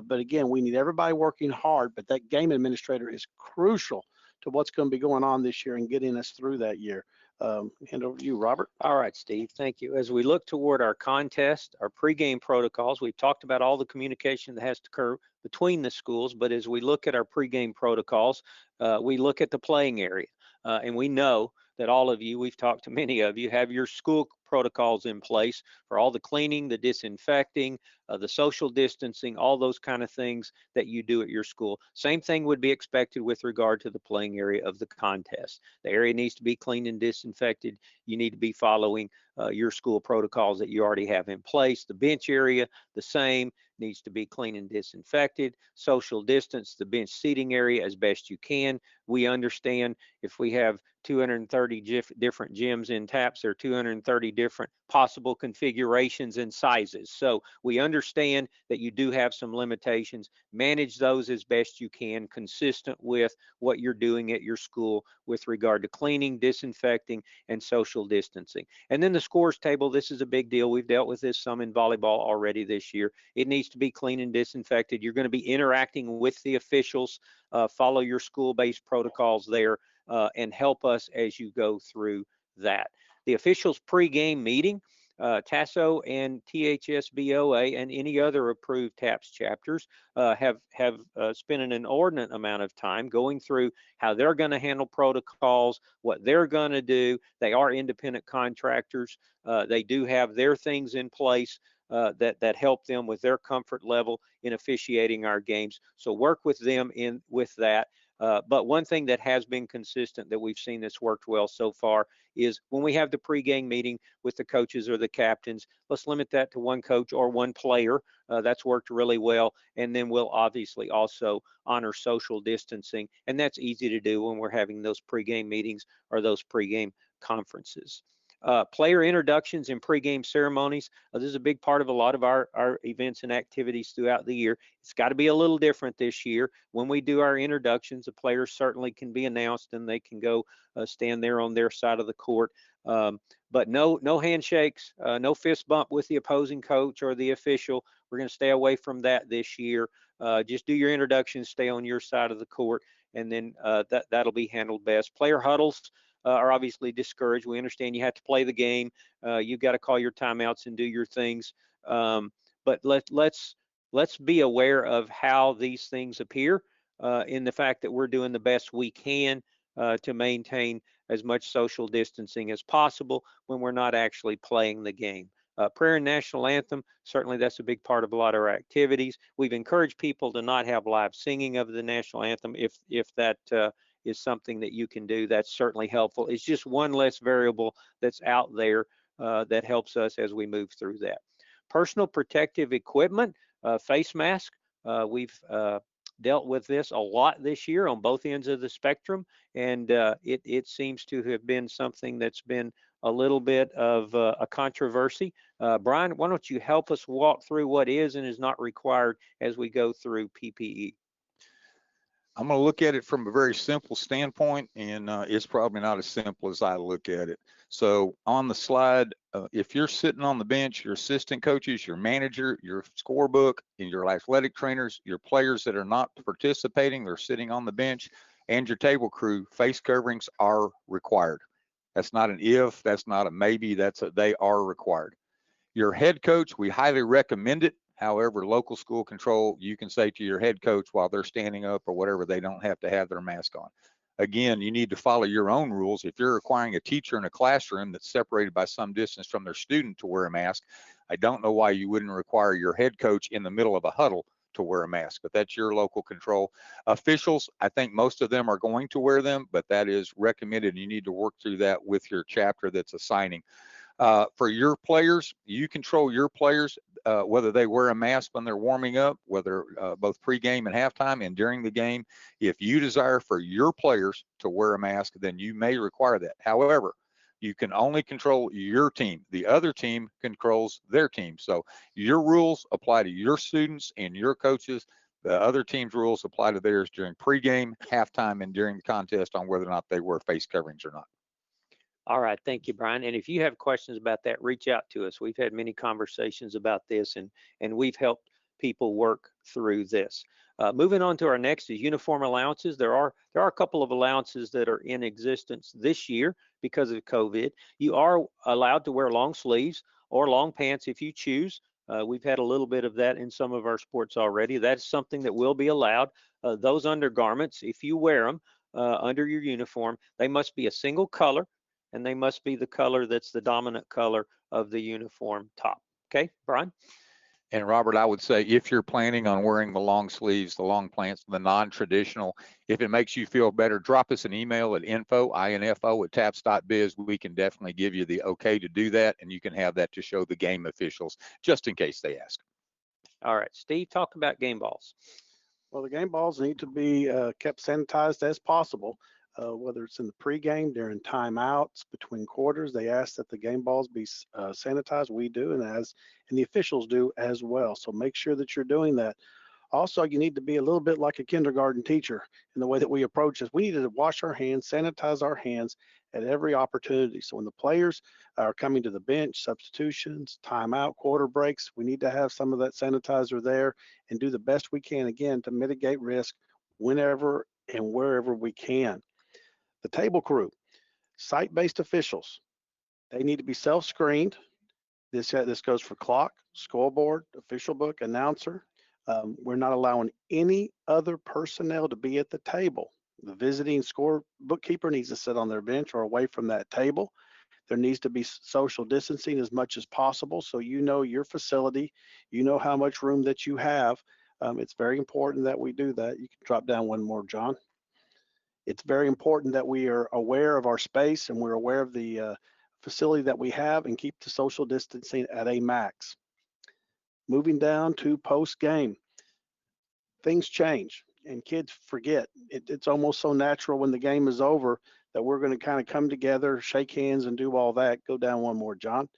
But again, we need everybody working hard. But that game administrator is crucial to what's going to be going on this year and getting us through that year. Hand over to you, Robert. All right, Steve, thank you. As we look toward our contest, our pregame protocols, we've talked about all the communication that has to occur between the schools, but as we look at our pregame protocols, we look at the playing area. And we know that all of you, we've talked to many of you, have your school protocols in place for all the cleaning, the disinfecting, the social distancing, all those kind of things that you do at your school. Same thing would be expected with regard to the playing area of the contest. The area needs to be cleaned and disinfected. You need to be following your school protocols that you already have in place. The bench area, the same, needs to be clean and disinfected. Social distance the bench seating area as best you can. We understand if we have 230 different gyms in TAPS, there are 230 different possible configurations and sizes. So we understand that you do have some limitations. Manage those as best you can, consistent with what you're doing at your school with regard to cleaning, disinfecting, and social distancing. And then the scores table, this is a big deal. We've dealt with this some in volleyball already this year. It needs to be clean and disinfected. You're going to be interacting with the officials. Follow your school-based protocols there and help us as you go through that. The officials pregame meeting, TASO and THSBOA and any other approved TAPS chapters have spent an inordinate amount of time going through how they're going to handle protocols, what they're going to do. They are independent contractors. They do have their things in place that help them with their comfort level in officiating our games. So work with them with that. But one thing that has been consistent that we've seen that's worked well so far is when we have the pregame meeting with the coaches or the captains, let's limit that to one coach or one player. That's worked really well. And then we'll obviously also honor social distancing. And that's easy to do when we're having those pregame meetings or those pregame conferences. Player introductions and pregame ceremonies. This is a big part of a lot of our events and activities throughout the year. It's got to be a little different this year. When we do our introductions, the players certainly can be announced and they can go stand there on their side of the court. But no handshakes, no fist bump with the opposing coach or the official. We're going to stay away from that this year. Just do your introductions, stay on your side of the court, and then that'll be handled best. Player huddles are obviously discouraged. We understand you have to play the game. You've got to call your timeouts and do your things. But let's be aware of how these things appear in the fact that we're doing the best we can to maintain as much social distancing as possible when we're not actually playing the game. Prayer and national anthem, certainly that's a big part of a lot of our activities. We've encouraged people to not have live singing of the national anthem. If that is something that you can do, that's certainly helpful. It's just one less variable that's out there that helps us as we move through that. Personal protective equipment, face mask. We've dealt with this a lot this year on both ends of the spectrum, and it seems to have been something that's been a little bit of a controversy. Brian, why don't you help us walk through what is and is not required as we go through PPE? I'm going to look at it from a very simple standpoint, and it's probably not as simple as I look at it. So on the slide, if you're sitting on the bench, your assistant coaches, your manager, your scorebook, and your athletic trainers, your players that are not participating, they're sitting on the bench, and your table crew, face coverings are required. That's not an if, that's not a maybe, they are required. Your head coach, we highly recommend it. However, local school control, you can say to your head coach while they're standing up or whatever, they don't have to have their mask on. Again, you need to follow your own rules. If you're requiring a teacher in a classroom that's separated by some distance from their student to wear a mask, I don't know why you wouldn't require your head coach in the middle of a huddle to wear a mask, but that's your local control. Officials, I think most of them are going to wear them, but that is recommended. You need to work through that with your chapter that's assigning. For your players, you control your players, whether they wear a mask when they're warming up, whether both pregame and halftime and during the game. If you desire for your players to wear a mask, then you may require that. However, You can only control your team. The other team controls their team. So your rules apply to your students and your coaches. The other team's rules apply to theirs during pregame, halftime, and during the contest on whether or not they wear face coverings or not. All right, thank you, Brian. And if you have questions about that, reach out to us. We've had many conversations about this, and we've helped people work through this. Moving on to our next is uniform allowances. There are a couple of allowances that are in existence this year because of COVID. You are allowed to wear long sleeves or long pants if you choose. We've had a little bit of that in some of our sports already. That's something that will be allowed. Those undergarments, if you wear them under your uniform, they must be a single color, and they must be the color that's the dominant color of the uniform top. Okay, Brian? And Robert, I would say if you're planning on wearing the long sleeves, the long pants, the non-traditional, if it makes you feel better, drop us an email at info@taps.biz. We can definitely give you the okay to do that, and you can have that to show the game officials just in case they ask. All right, Steve, talk about game balls. Well, the game balls need to be kept sanitized as possible, whether it's in the pregame, during timeouts, between quarters. They ask that the game balls be sanitized. We do, and the officials do as well. So make sure that you're doing that. Also, you need to be a little bit like a kindergarten teacher in the way that we approach this. We need to wash our hands, sanitize our hands at every opportunity. So when the players are coming to the bench, substitutions, timeout, quarter breaks, we need to have some of that sanitizer there and do the best we can, again, to mitigate risk whenever and wherever we can. The table crew, site-based officials, they need to be self-screened. This goes for clock, scoreboard, official book, announcer. We're not allowing any other personnel to be at the table. The visiting score bookkeeper needs to sit on their bench or away from that table. There needs to be social distancing as much as possible, so you know your facility, you know how much room that you have. It's very important that we do that. You can drop down one more, John. It's very important that we are aware of our space and we're aware of the facility that we have and keep the social distancing at a max. Moving down to post-game, things change and kids forget. It's almost so natural when the game is over that we're going to kind of come together, shake hands, and do all that. Go down one more, John.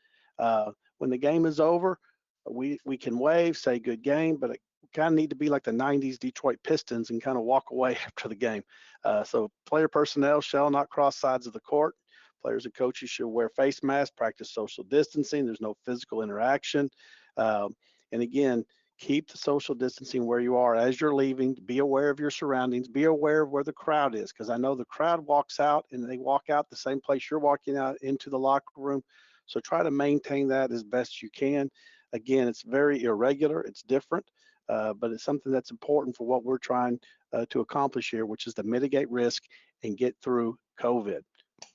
When the game is over, we can wave, say good game, but it kind of need to be like the 90s Detroit Pistons and kind of walk away after the game. So player personnel shall not cross sides of the court. Players and coaches should wear face masks, practice social distancing. There's no physical interaction. And again, keep the social distancing where you are as you're leaving. Be aware of your surroundings. Be aware of where the crowd is, because I know the crowd walks out and they walk out the same place you're walking out into the locker room. So try to maintain that as best you can. Again, it's very irregular. It's different, but it's something that's important for what we're trying to accomplish here, which is to mitigate risk and get through COVID.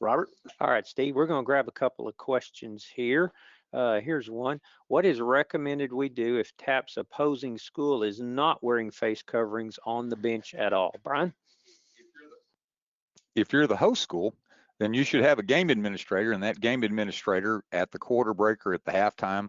Robert? All right, Steve, we're going to grab a couple of questions here. Here's one. What is recommended we do if TAP's opposing school is not wearing face coverings on the bench at all? Brian? If you're the host school, then you should have a game administrator, and that game administrator at the quarter break or at the halftime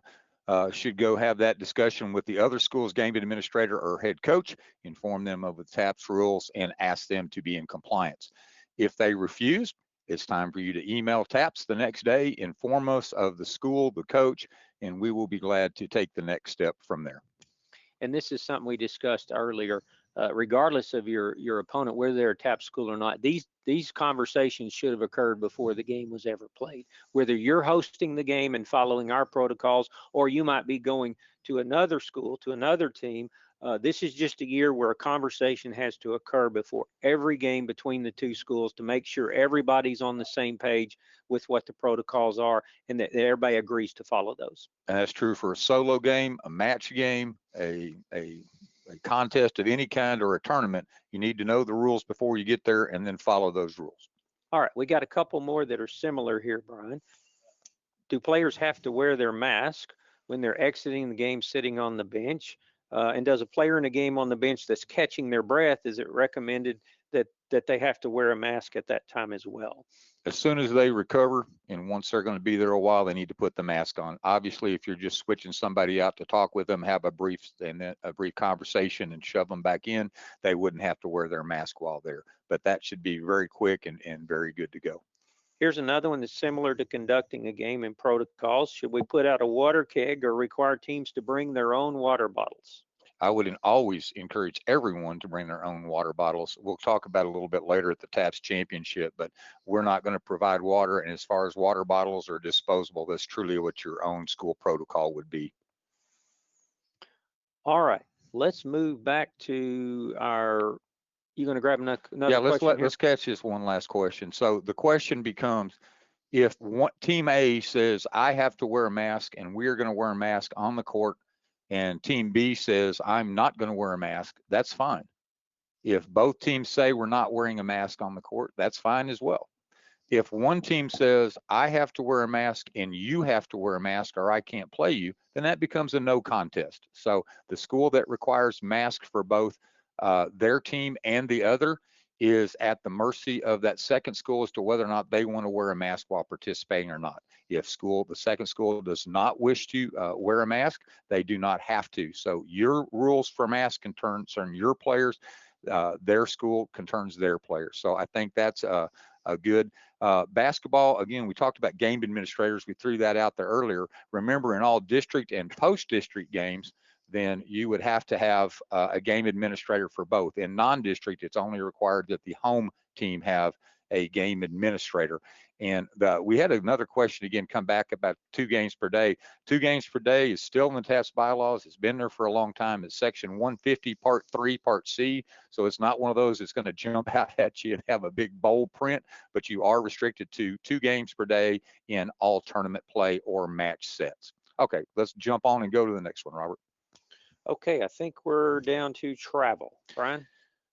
should go have that discussion with the other school's game administrator or head coach, inform them of the TAP's rules, and ask them to be in compliance. If they refuse, it's time for you to email TAPS the next day, inform us of the school, the coach, and we will be glad to take the next step from there. And this is something we discussed earlier. Regardless of your opponent, whether they're a TAP school or not, these conversations should have occurred before the game was ever played. Whether you're hosting the game and following our protocols, or you might be going to another school, to another team, this is just a year where a conversation has to occur before every game between the two schools to make sure everybody's on the same page with what the protocols are and that everybody agrees to follow those. And that's true for a solo game, a match game, a contest of any kind, or a tournament. You need to know the rules before you get there and then follow those rules. All right, we got a couple more that are similar here, Brian. Do players have to wear their mask when they're exiting the game sitting on the bench? And does a player in a game on the bench that's catching their breath, is it recommended that they have to wear a mask at that time as well? As soon as they recover, and once they're going to be there a while, they need to put the mask on. Obviously, if you're just switching somebody out to talk with them, have a brief conversation and shove them back in, they wouldn't have to wear their mask while there. But that should be very quick and very good to go. Here's another one that's similar to conducting a game and protocols. Should we put out a water keg or require teams to bring their own water bottles? I would always encourage everyone to bring their own water bottles. We'll talk about it a little bit later at the TAPS Championship, but we're not going to provide water. And as far as water bottles are disposable, that's truly what your own school protocol would be. All right, let's move back to our, you going to grab another Yeah, question here? let's catch this one last question. So the question becomes, if team A says, I have to wear a mask and we're going to wear a mask on the court, and team B says, I'm not going to wear a mask, that's fine. If both teams say we're not wearing a mask on the court, that's fine as well. If one team says, I have to wear a mask and you have to wear a mask or I can't play you, then that becomes a no contest. So the school that requires masks for both their team and the other is at the mercy of that second school as to whether or not they want to wear a mask while participating or not. If the second school does not wish to wear a mask, they do not have to. So your rules for mask concern your players, their school concerns their players. So I think that's a good basketball. Again, we talked about game administrators. We threw that out there earlier. Remember, in all district and post-district games, then you would have to have a game administrator for both. In non-district, it's only required that the home team have a game administrator. And we had another question again come back about 2 games per day. 2 games per day is still in the TAPS bylaws. It's been there for a long time. It's section 150, part 3, part C. So it's not one of those that's going to jump out at you and have a big bold print, but you are restricted to 2 games per day in all tournament play or match sets. Okay, let's jump on and go to the next one, Robert. Okay, I think we're down to travel. Brian?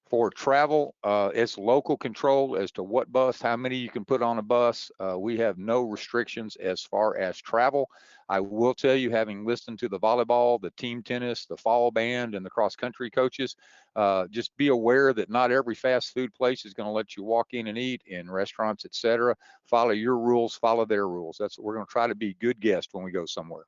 For travel, it's local control as to what bus, how many you can put on a bus. We have no restrictions as far as travel. I will tell you, having listened to the volleyball, the team tennis, the fall band, and the cross-country coaches, just be aware that not every fast food place is going to let you walk in and eat, in restaurants, etc. Follow your rules, follow their rules. That's what we're going to try to be good guests when we go somewhere.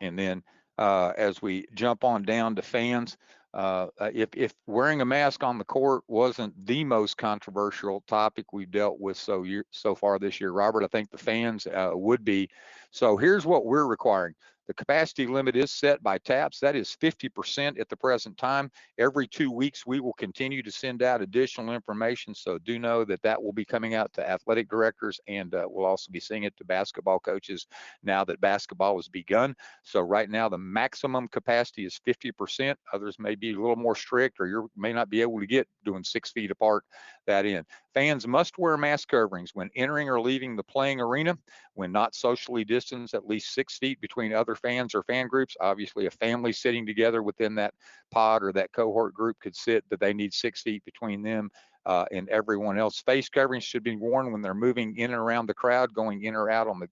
And then as we jump on down to fans, if wearing a mask on the court wasn't the most controversial topic we've dealt with so far this year, Robert, I think the fans would be. So here's what we're requiring. The capacity limit is set by TAPS. That is 50% at the present time. Every 2 weeks, we will continue to send out additional information. So do know that that will be coming out to athletic directors, and we'll also be seeing it to basketball coaches now that basketball has begun. So right now, the maximum capacity is 50%. Others may be a little more strict, or you may not be able to get doing 6 feet apart that in. Fans must wear mask coverings when entering or leaving the playing arena, when not socially distanced at least 6 feet between other fans or fan groups. Obviously, a family sitting together within that pod or that cohort group could sit, but they need 6 feet between them and everyone else. Face coverings should be worn when they're moving in and around the crowd, going in or out on the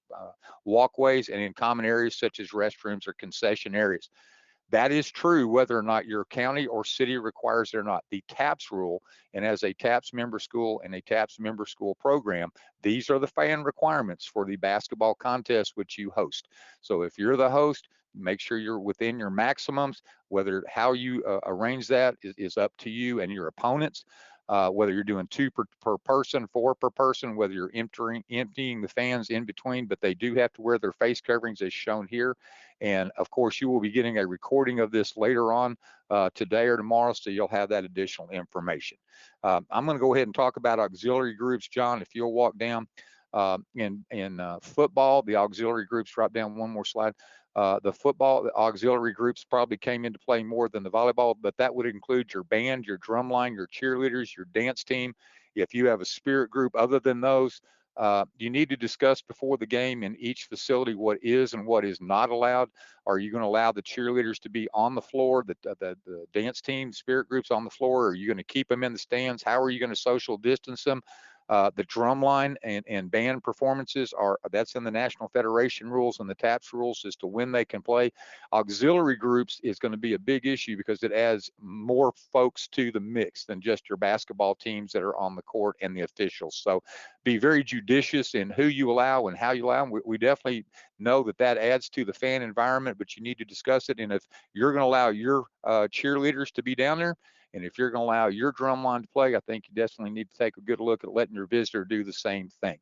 walkways, and in common areas such as restrooms or concession areas. That is true whether or not your county or city requires it or not. The TAPS rule, and as a TAPS member school and a TAPS member school program, these are the fan requirements for the basketball contest which you host. So if you're the host, make sure you're within your maximums. How you arrange that is up to you and your opponents. Whether you're doing 2 per person, 4 per person, whether you're emptying the fans in between, but they do have to wear their face coverings as shown here. And of course, you will be getting a recording of this later on today or tomorrow, so you'll have that additional information. I'm going to go ahead and talk about auxiliary groups. John, if you'll walk down in football, the auxiliary groups, drop down one more slide. The auxiliary groups probably came into play more than the volleyball, but that would include your band, your drum line, your cheerleaders, your dance team. If you have a spirit group other than those, you need to discuss before the game in each facility what is and what is not allowed. Are you going to allow the cheerleaders to be on the floor, the dance team, spirit groups on the floor? Are you going to keep them in the stands? How are you going to social distance them? The drum line and band performances that's in the National Federation rules and the TAPS rules as to when they can play. Auxiliary groups is going to be a big issue because it adds more folks to the mix than just your basketball teams that are on the court and the officials. So be very judicious in who you allow and how you allow them. We definitely know that adds to the fan environment, but you need to discuss it. And if you're going to allow your cheerleaders to be down there, And if you're going to allow your drum line to play, I think you definitely need to take a good look at letting your visitor do the same thing.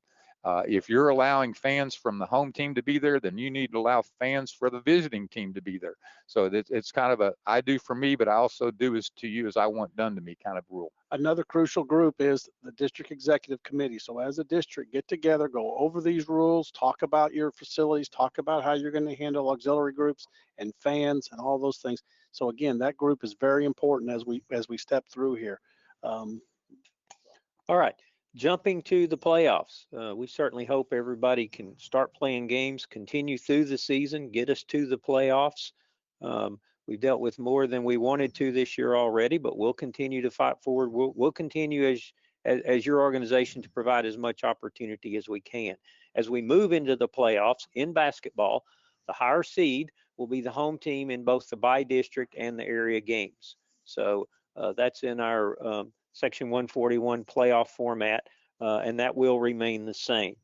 If you're allowing fans from the home team to be there, then you need to allow fans for the visiting team to be there. So it's kind of a I do for me, but I also do as to you as I want done to me kind of rule. Another crucial group is the district executive committee. So as a district, get together, go over these rules, talk about your facilities, talk about how you're going to handle auxiliary groups and fans and all those things. So again, that group is very important as we step through here. All right. Jumping to the playoffs, we certainly hope everybody can start playing games, continue through the season, get us to the playoffs. We've dealt with more than we wanted to this year already, but we'll continue to fight forward. We'll continue as your organization to provide as much opportunity as we can. As we move into the playoffs in basketball, the higher seed will be the home team in both the by-district and the area games. So that's in our Section 141 playoff format, and that will remain the same.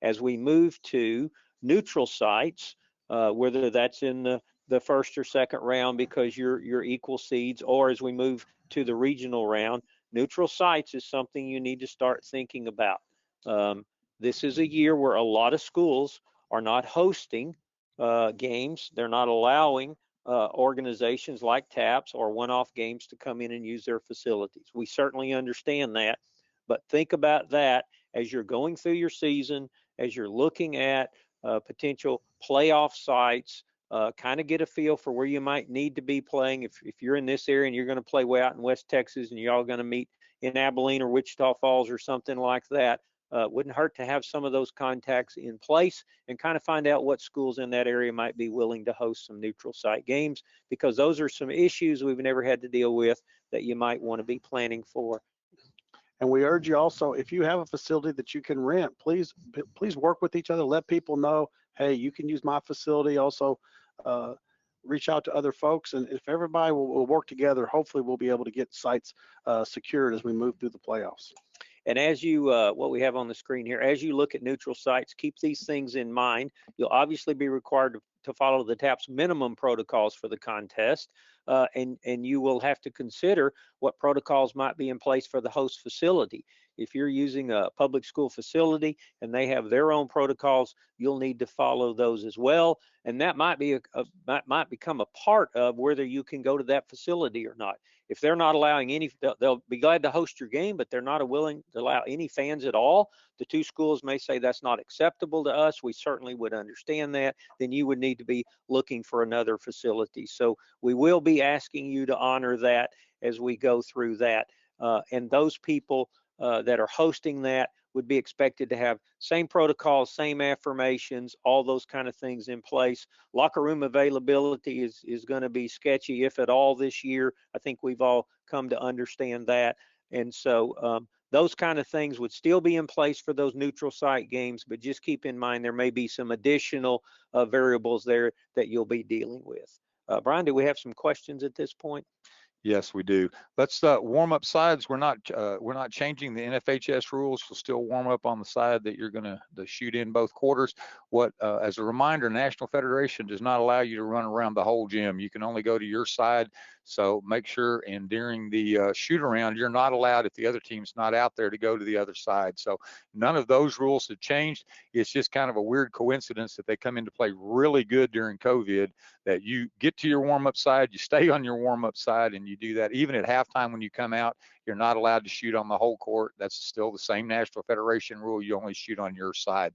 As we move to neutral sites, whether that's in the first or second round because you're equal seeds, or as we move to the regional round, neutral sites is something you need to start thinking about. This is a year where a lot of schools are not hosting games. They're not allowing organizations like TAPS or one-off games to come in and use their facilities. We certainly understand that, but think about that as you're going through your season, as you're looking at potential playoff sites, kind of get a feel for where you might need to be playing. If you're in this area and you're going to play way out in West Texas and you're all going to meet in Abilene or Wichita Falls or something like that, wouldn't hurt to have some of those contacts in place and kind of find out what schools in that area might be willing to host some neutral site games, because those are some issues we've never had to deal with that you might want to be planning for. And we urge you also, if you have a facility that you can rent, please work with each other. Let people know, hey, you can use my facility. Also, reach out to other folks. And if everybody will work together, hopefully we'll be able to get sites secured as we move through the playoffs. And as you, what we have on the screen here, as you look at neutral sites, keep these things in mind. You'll obviously be required to follow the TAPS minimum protocols for the contest, and you will have to consider what protocols might be in place for the host facility. If you're using a public school facility and they have their own protocols, you'll need to follow those as well. And that might be might become a part of whether you can go to that facility or not. If they're not allowing any, they'll be glad to host your game, but they're not willing to allow any fans at all. The two schools may say that's not acceptable to us. We certainly would understand that. Then you would need to be looking for another facility. So we will be asking you to honor that as we go through that. And those people that are hosting that would be expected to have same protocols, same affirmations, all those kind of things in place. Locker room availability is going to be sketchy, if at all, this year. I think we've all come to understand that. And so those kind of things would still be in place for those neutral site games, but just keep in mind there may be some additional variables there that you'll be dealing with. Brian, do we have some questions at this point? Yes, we do. Let's warm up sides. We're not changing the NFHS rules. We'll still warm up on the side that you're going to shoot in both quarters. What, as a reminder, National Federation does not allow you to run around the whole gym. You can only go to your side. So make sure, and during the shoot around, you're not allowed, if the other team's not out there, to go to the other side. So none of those rules have changed. It's just kind of a weird coincidence that they come into play really good during COVID, that you get to your warm-up side, you stay on your warm-up side, and you do that. Even at halftime when you come out, you're not allowed to shoot on the whole court. That's still the same National Federation rule. You only shoot on your side.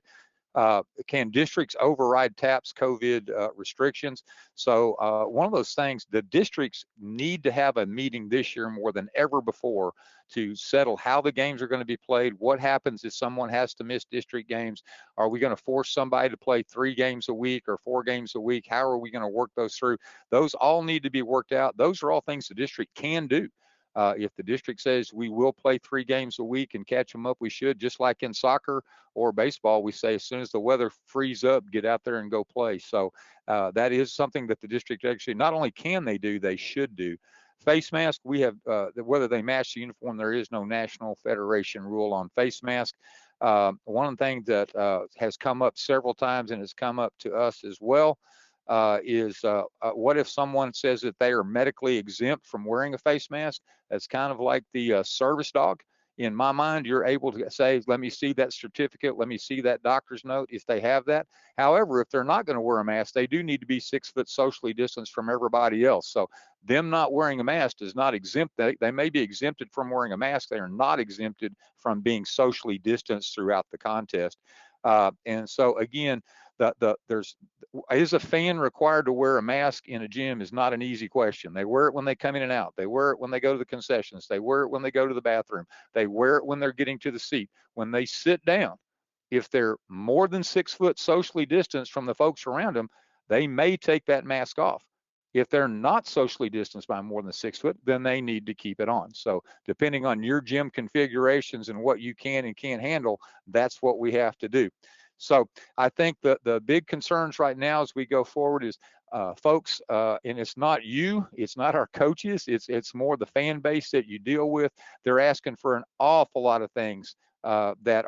Can districts override TAPS COVID restrictions? So one of those things, the districts need to have a meeting this year more than ever before to settle how the games are going to be played. What happens if someone has to miss district games? Are we going to force somebody to play 3 games a week or 4 games a week? How are we going to work those through? Those all need to be worked out. Those are all things the district can do. If the district says we will play 3 games a week and catch them up, we should. Just like in soccer or baseball, we say as soon as the weather frees up, get out there and go play. So that is something that the district actually not only can they do, they should do. Face mask, we have, whether they match the uniform, there is no National Federation rule on face mask. One of the things that has come up several times and has come up to us as well, is what if someone says that they are medically exempt from wearing a face mask? That's kind of like the service dog. In my mind, you're able to say, let me see that certificate, let me see that doctor's note if they have that. However, if they're not going to wear a mask, they do need to be 6 foot socially distanced from everybody else. So them not wearing a mask does not exempt they may be exempted from wearing a mask. They are not exempted from being socially distanced throughout the contest. And so again, is a fan required to wear a mask in a gym is not an easy question. They wear it when they come in and out. They wear it when they go to the concessions. They wear it when they go to the bathroom. They wear it when they're getting to the seat. When they sit down, if they're more than 6 foot socially distanced from the folks around them, they may take that mask off. If they're not socially distanced by more than 6 foot, then they need to keep it on. So depending on your gym configurations and what you can and can't handle, that's what we have to do. So I think the big concerns right now as we go forward is folks, and it's not you, it's not our coaches, it's more the fan base that you deal with. They're asking for an awful lot of things that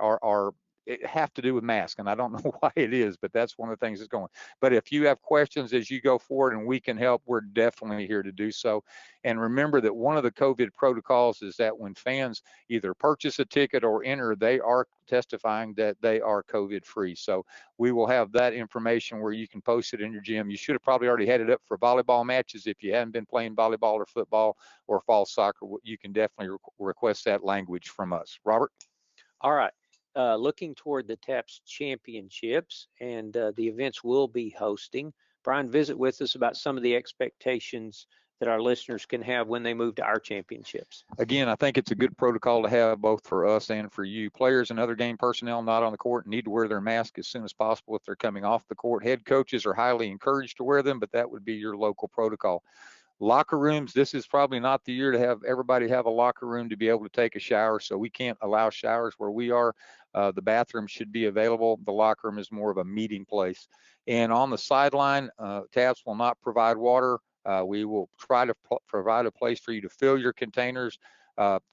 have to do with masks, and I don't know why it is, but that's one of the things that's going. But if you have questions as you go forward and we can help, we're definitely here to do so. And remember that one of the COVID protocols is that when fans either purchase a ticket or enter, they are testifying that they are COVID free. So we will have that information where you can post it in your gym. You should have probably already had it up for volleyball matches. If you haven't been playing volleyball or football or fall soccer, you can definitely request that language from us. Robert? All right. Looking toward the TAPS championships and the events we'll be hosting. Brian, visit with us about some of the expectations that our listeners can have when they move to our championships. Again, I think it's a good protocol to have both for us and for you. Players and other game personnel not on the court need to wear their mask as soon as possible if they're coming off the court. Head coaches are highly encouraged to wear them, but that would be your local protocol. Locker rooms, this is probably not the year to have everybody have a locker room to be able to take a shower, so we can't allow showers where we are. The bathroom should be available. The locker room is more of a meeting place. And on the sideline, TAPS will not provide water. We will try to provide a place for you to fill your containers.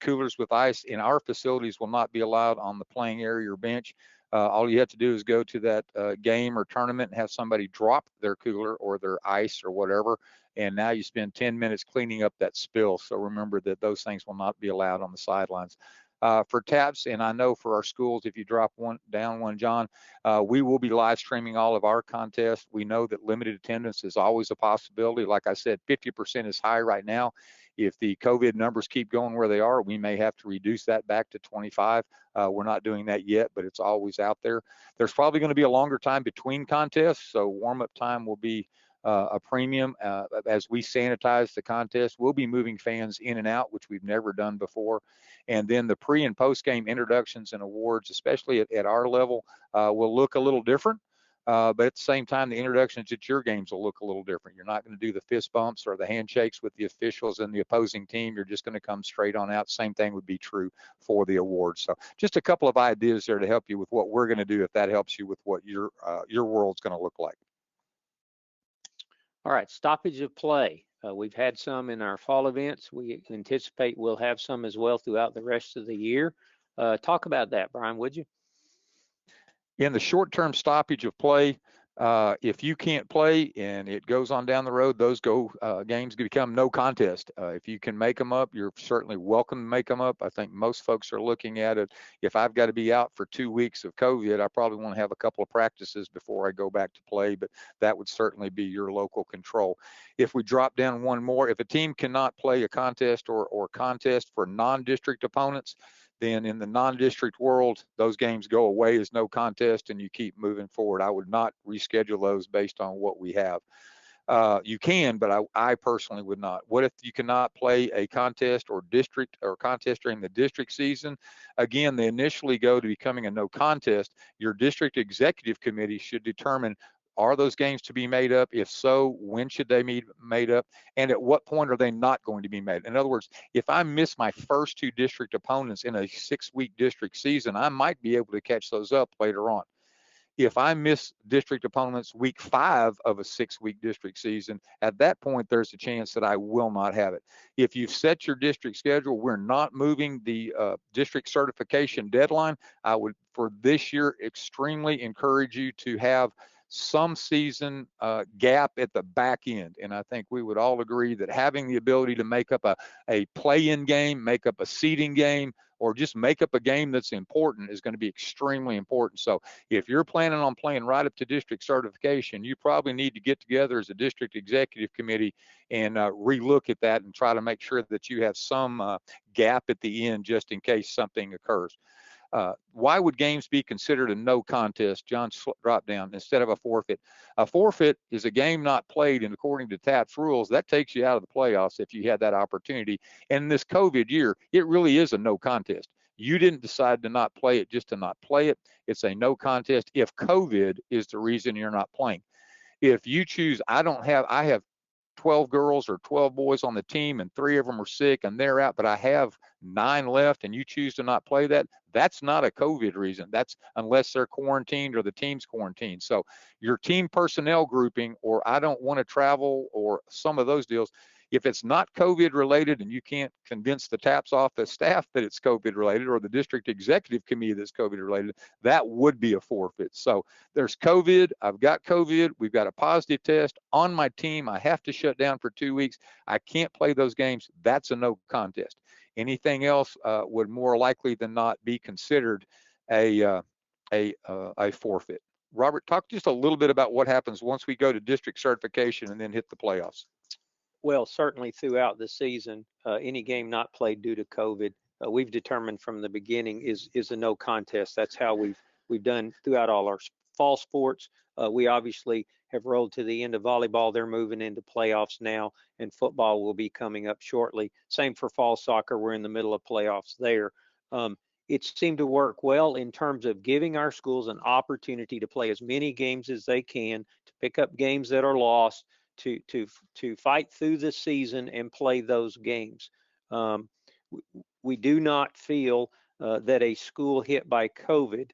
Coolers with ice in our facilities will not be allowed on the playing area or bench. All you have to do is go to that game or tournament and have somebody drop their cooler or their ice or whatever, and now you spend 10 minutes cleaning up that spill. So remember that those things will not be allowed on the sidelines. For TAPS, and I know for our schools, if you drop one, John, we will be live streaming all of our contests. We know that limited attendance is always a possibility. Like I said, 50% is high right now. If the COVID numbers keep going where they are, we may have to reduce that back to 25. We're not doing that yet, but it's always out there. There's probably going to be a longer time between contests, so warm-up time will be a premium. As we sanitize the contest, we'll be moving fans in and out, which we've never done before. And then the pre and post game introductions and awards, especially at our level, will look a little different. But at the same time, the introductions at your games will look a little different. You're not going to do the fist bumps or the handshakes with the officials and the opposing team. You're just going to come straight on out. Same thing would be true for the awards. So just a couple of ideas there to help you with what we're going to do, if that helps you with what your world's going to look like. All right, stoppage of play. We've had some in our fall events. We anticipate we'll have some as well throughout the rest of the year. Talk about that, Brian, would you? In the short-term stoppage of play, if you can't play and it goes on down the road, those games become no contest. If you can make them up, you're certainly welcome to make them up. I think most folks are looking at it. If I've got to be out for 2 weeks of COVID, I probably want to have a couple of practices before I go back to play, but that would certainly be your local control. If we drop down one more, if a team cannot play a contest or contest for non-district opponents, then in the non-district world, those games go away as no contest and you keep moving forward. I would not reschedule those based on what we have. You can, but I personally would not. What if you cannot play a contest or contest during the district season? Again, they initially go to becoming a no contest. Your district executive committee should determine, are those games to be made up? If so, when should they be made up? And at what point are they not going to be made? In other words, if I miss my first 2 district opponents in a 6-week district season, I might be able to catch those up later on. If I miss district opponents week 5 of a 6-week district season, at that point, there's a chance that I will not have it. If you've set your district schedule, we're not moving the district certification deadline. I would, for this year, extremely encourage you to have some season gap at the back end. And I think we would all agree that having the ability to make up a play-in game, make up a seeding game, or just make up a game that's important is going to be extremely important. So if you're planning on playing right up to district certification, you probably need to get together as a district executive committee and relook at that and try to make sure that you have some gap at the end just in case something occurs. Why would games be considered a no contest? John dropped down instead of a forfeit. A forfeit is a game not played, and according to TAP's rules, that takes you out of the playoffs if you had that opportunity. And this COVID year, it really is a no contest. You didn't decide to not play it just to not play it. It's a no contest if COVID is the reason you're not playing. If you choose, I have 12 girls or 12 boys on the team and 3 of them are sick and they're out, but I have 9 left and you choose to not play that, that's not a COVID reason. That's unless they're quarantined or the team's quarantined. So your team personnel grouping, or I don't want to travel, or some of those deals, if it's not COVID related and you can't convince the TAPS office staff that it's COVID related, or the district executive committee that's COVID related, that would be a forfeit. So there's COVID, I've got COVID, we've got a positive test on my team, I have to shut down for 2 weeks, I can't play those games, that's a no contest. Anything else would more likely than not be considered a forfeit. Robert, talk just a little bit about what happens once we go to district certification and then hit the playoffs. Well, certainly throughout the season, any game not played due to COVID, we've determined from the beginning is a no contest. That's how we've done throughout all our fall sports. We obviously have rolled to the end of volleyball. They're moving into playoffs now, and football will be coming up shortly. Same for fall soccer. We're in the middle of playoffs there. It seemed to work well in terms of giving our schools an opportunity to play as many games as they can, to pick up games that are lost, to fight through the season and play those games. We do not feel that a school hit by COVID,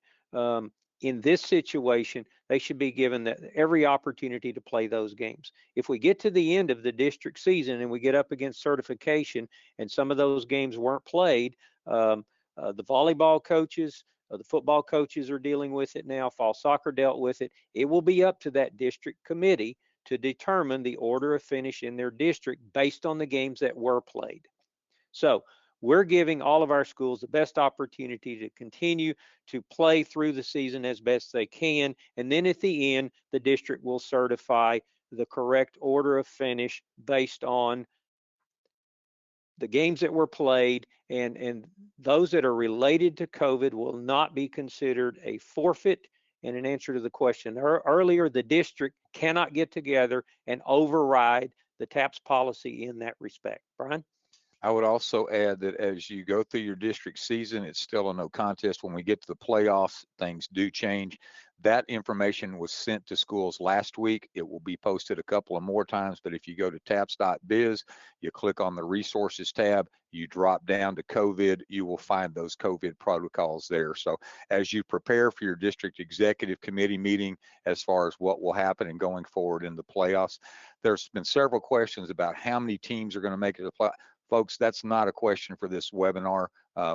in this situation, they should be given every opportunity to play those games. If we get to the end of the district season and we get up against certification and some of those games weren't played, the volleyball coaches, the football coaches are dealing with it now, fall soccer dealt with it. It will be up to that district committee to determine the order of finish in their district based on the games that were played. So we're giving all of our schools the best opportunity to continue to play through the season as best they can. And then at the end, the district will certify the correct order of finish based on the games that were played, and those that are related to COVID will not be considered a forfeit. And in answer to the question earlier, the district cannot get together and override the TAPS policy in that respect. Brian? I would also add that as you go through your district season, it's still a no contest. When we get to the playoffs, things do change. That information was sent to schools last week. It will be posted a couple of more times, but if you go to taps.biz, you click on the resources tab, you drop down to COVID, you will find those COVID protocols there. So as you prepare for your district executive committee meeting, as far as what will happen and going forward in the playoffs, there's been several questions about how many teams are going to make it to the playoffs. Folks, that's not a question for this webinar.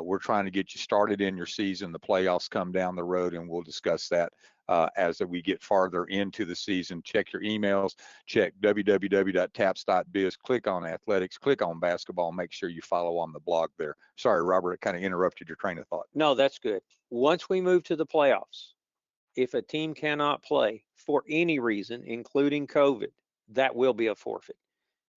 We're trying to get you started in your season. The playoffs come down the road, and we'll discuss that as we get farther into the season. Check your emails, check www.taps.biz, click on athletics, click on basketball, make sure you follow on the blog there. Sorry, Robert, I kind of interrupted your train of thought. No, that's good. Once we move to the playoffs, if a team cannot play for any reason, including COVID, that will be a forfeit.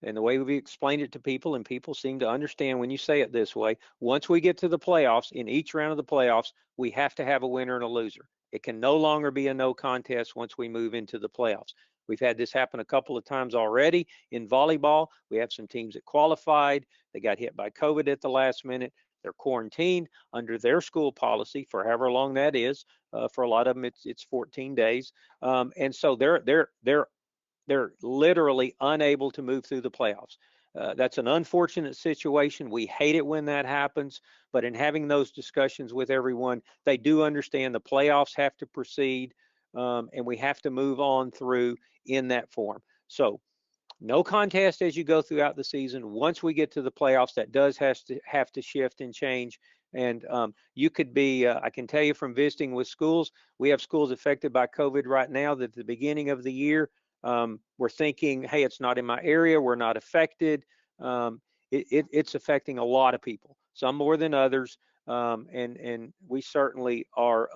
And the way we explained it to people, and people seem to understand when you say it this way, once we get to the playoffs, in each round of the playoffs, we have to have a winner and a loser. It can no longer be a no contest once we move into the playoffs. We've had this happen a couple of times already in volleyball. We have some teams that qualified. They got hit by COVID at the last minute. They're quarantined under their school policy for however long that is. For a lot of them, it's 14 days. And so they're literally unable to move through the playoffs. That's an unfortunate situation. We hate it when that happens, but in having those discussions with everyone, they do understand the playoffs have to proceed, and we have to move on through in that form. So no contest as you go throughout the season. Once we get to the playoffs, that does have to shift and change. And you could be, I can tell you from visiting with schools, we have schools affected by COVID right now that at the beginning of the year, we're thinking, hey, it's not in my area, we're not affected. It's affecting a lot of people, some more than others. And we certainly are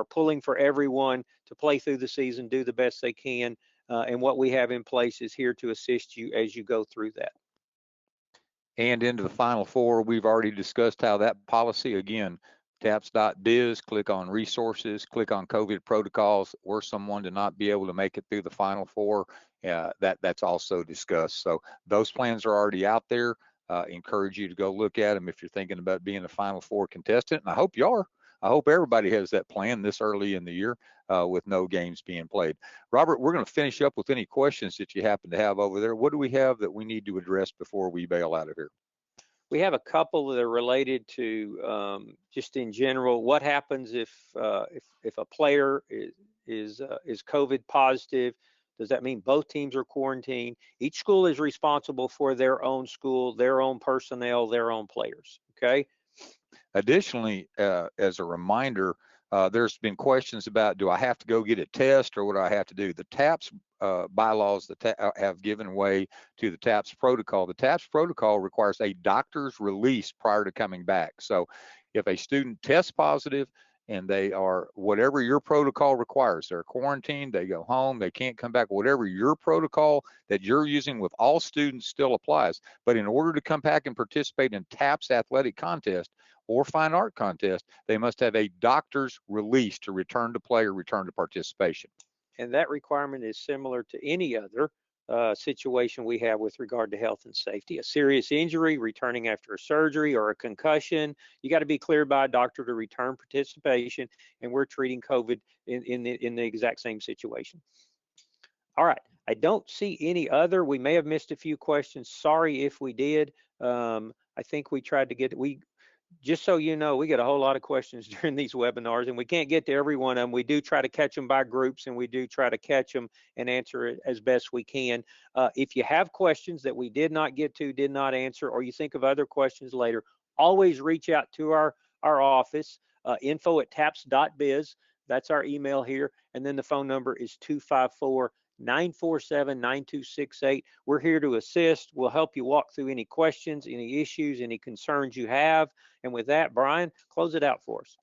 pulling for everyone to play through the season, do the best they can. And what we have in place is here to assist you as you go through that. And into the Final Four, we've already discussed how that policy, again, taps.biz, click on resources, click on COVID protocols, or someone to not be able to make it through the Final Four. That's also discussed. So those plans are already out there. Encourage you to go look at them if you're thinking about being a Final Four contestant. And I hope you are. I hope everybody has that plan this early in the year with no games being played. Robert, we're going to finish up with any questions that you happen to have over there. What do we have that we need to address before we bail out of here? We have a couple that are related to just in general. What happens if a player is COVID positive? Does that mean both teams are quarantined? Each school is responsible for their own school, their own personnel, their own players. Okay. Additionally, as a reminder, there's been questions about, do I have to go get a test or what do I have to do? The TAPS bylaws that have given way to the TAPS protocol. The TAPS protocol requires a doctor's release prior to coming back. So if a student tests positive and they are, whatever your protocol requires, they're quarantined, they go home, they can't come back, whatever your protocol that you're using with all students still applies. But in order to come back and participate in TAPS athletic contest or fine art contest, they must have a doctor's release to return to play or return to participation. And that requirement is similar to any other situation we have with regard to health and safety. A serious injury, returning after a surgery or a concussion, you got to be cleared by a doctor to return participation, and we're treating COVID in the exact same situation. All right, I don't see any other. We may have missed a few questions. Sorry if we did. I think we tried to get, just so you know, we get a whole lot of questions during these webinars, and we can't get to every one of them. We do try to catch them by groups, and we do try to catch them and answer it as best we can. If you have questions that we did not get to, did not answer, or you think of other questions later, always reach out to our office, info@taps.biz. That's our email here. And then the phone number is 254-947-9268. We're here to assist. We'll help you walk through any questions, any issues, any concerns you have. And with that, Brian, close it out for us.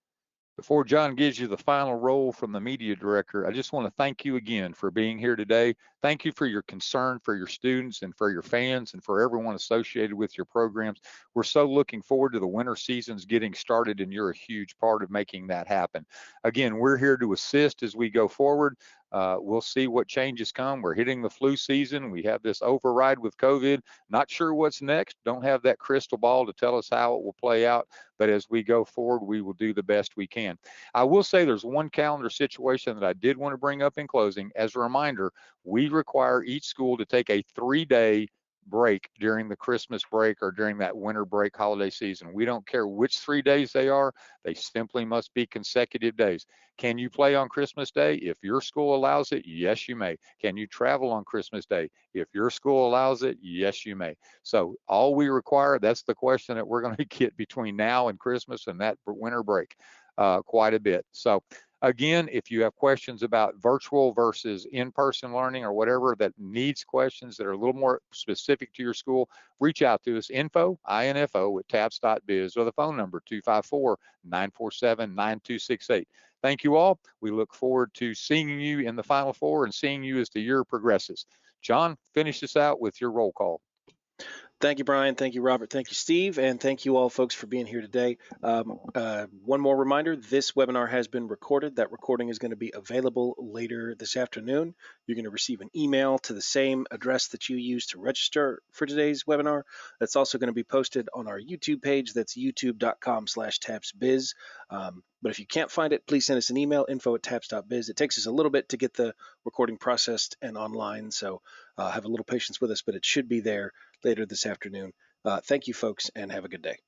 Before John gives you the final role from the media director, I just want to thank you again for being here today. Thank you for your concern for your students and for your fans and for everyone associated with your programs. We're so looking forward to the winter seasons getting started, and you're a huge part of making that happen. Again, we're here to assist as we go forward. We'll see what changes come. We're hitting the flu season. We have this override with COVID. Not sure what's next. Don't have that crystal ball to tell us how it will play out. But as we go forward, we will do the best we can. I will say there's one calendar situation that I did want to bring up in closing. As a reminder, we require each school to take a 3-day break during the Christmas break or during that winter break holiday season. We don't care which 3 days they are. They simply must be consecutive days. Can you play on Christmas Day? If your school allows it, yes, you may. Can you travel on Christmas Day? If your school allows it, yes, you may. So all we require, that's the question that we're going to get between now and Christmas and that winter break, quite a bit. So again, if you have questions about virtual versus in-person learning or whatever that needs questions that are a little more specific to your school, reach out to us, info@taps.biz, or the phone number 254-947-9268. Thank you all. We look forward to seeing you in the Final Four and seeing you as the year progresses. John, finish this out with your roll call. Thank you, Brian. Thank you, Robert. Thank you, Steve. And thank you all, folks, for being here today. One more reminder, this webinar has been recorded. That recording is going to be available later this afternoon. You're going to receive an email to the same address that you used to register for today's webinar. That's also going to be posted on our YouTube page. That's youtube.com/tapsbiz. But if you can't find it, please send us an email, info@taps.biz. It takes us a little bit to get the recording processed and online, so have a little patience with us, but it should be there later this afternoon. Thank you, folks, and have a good day.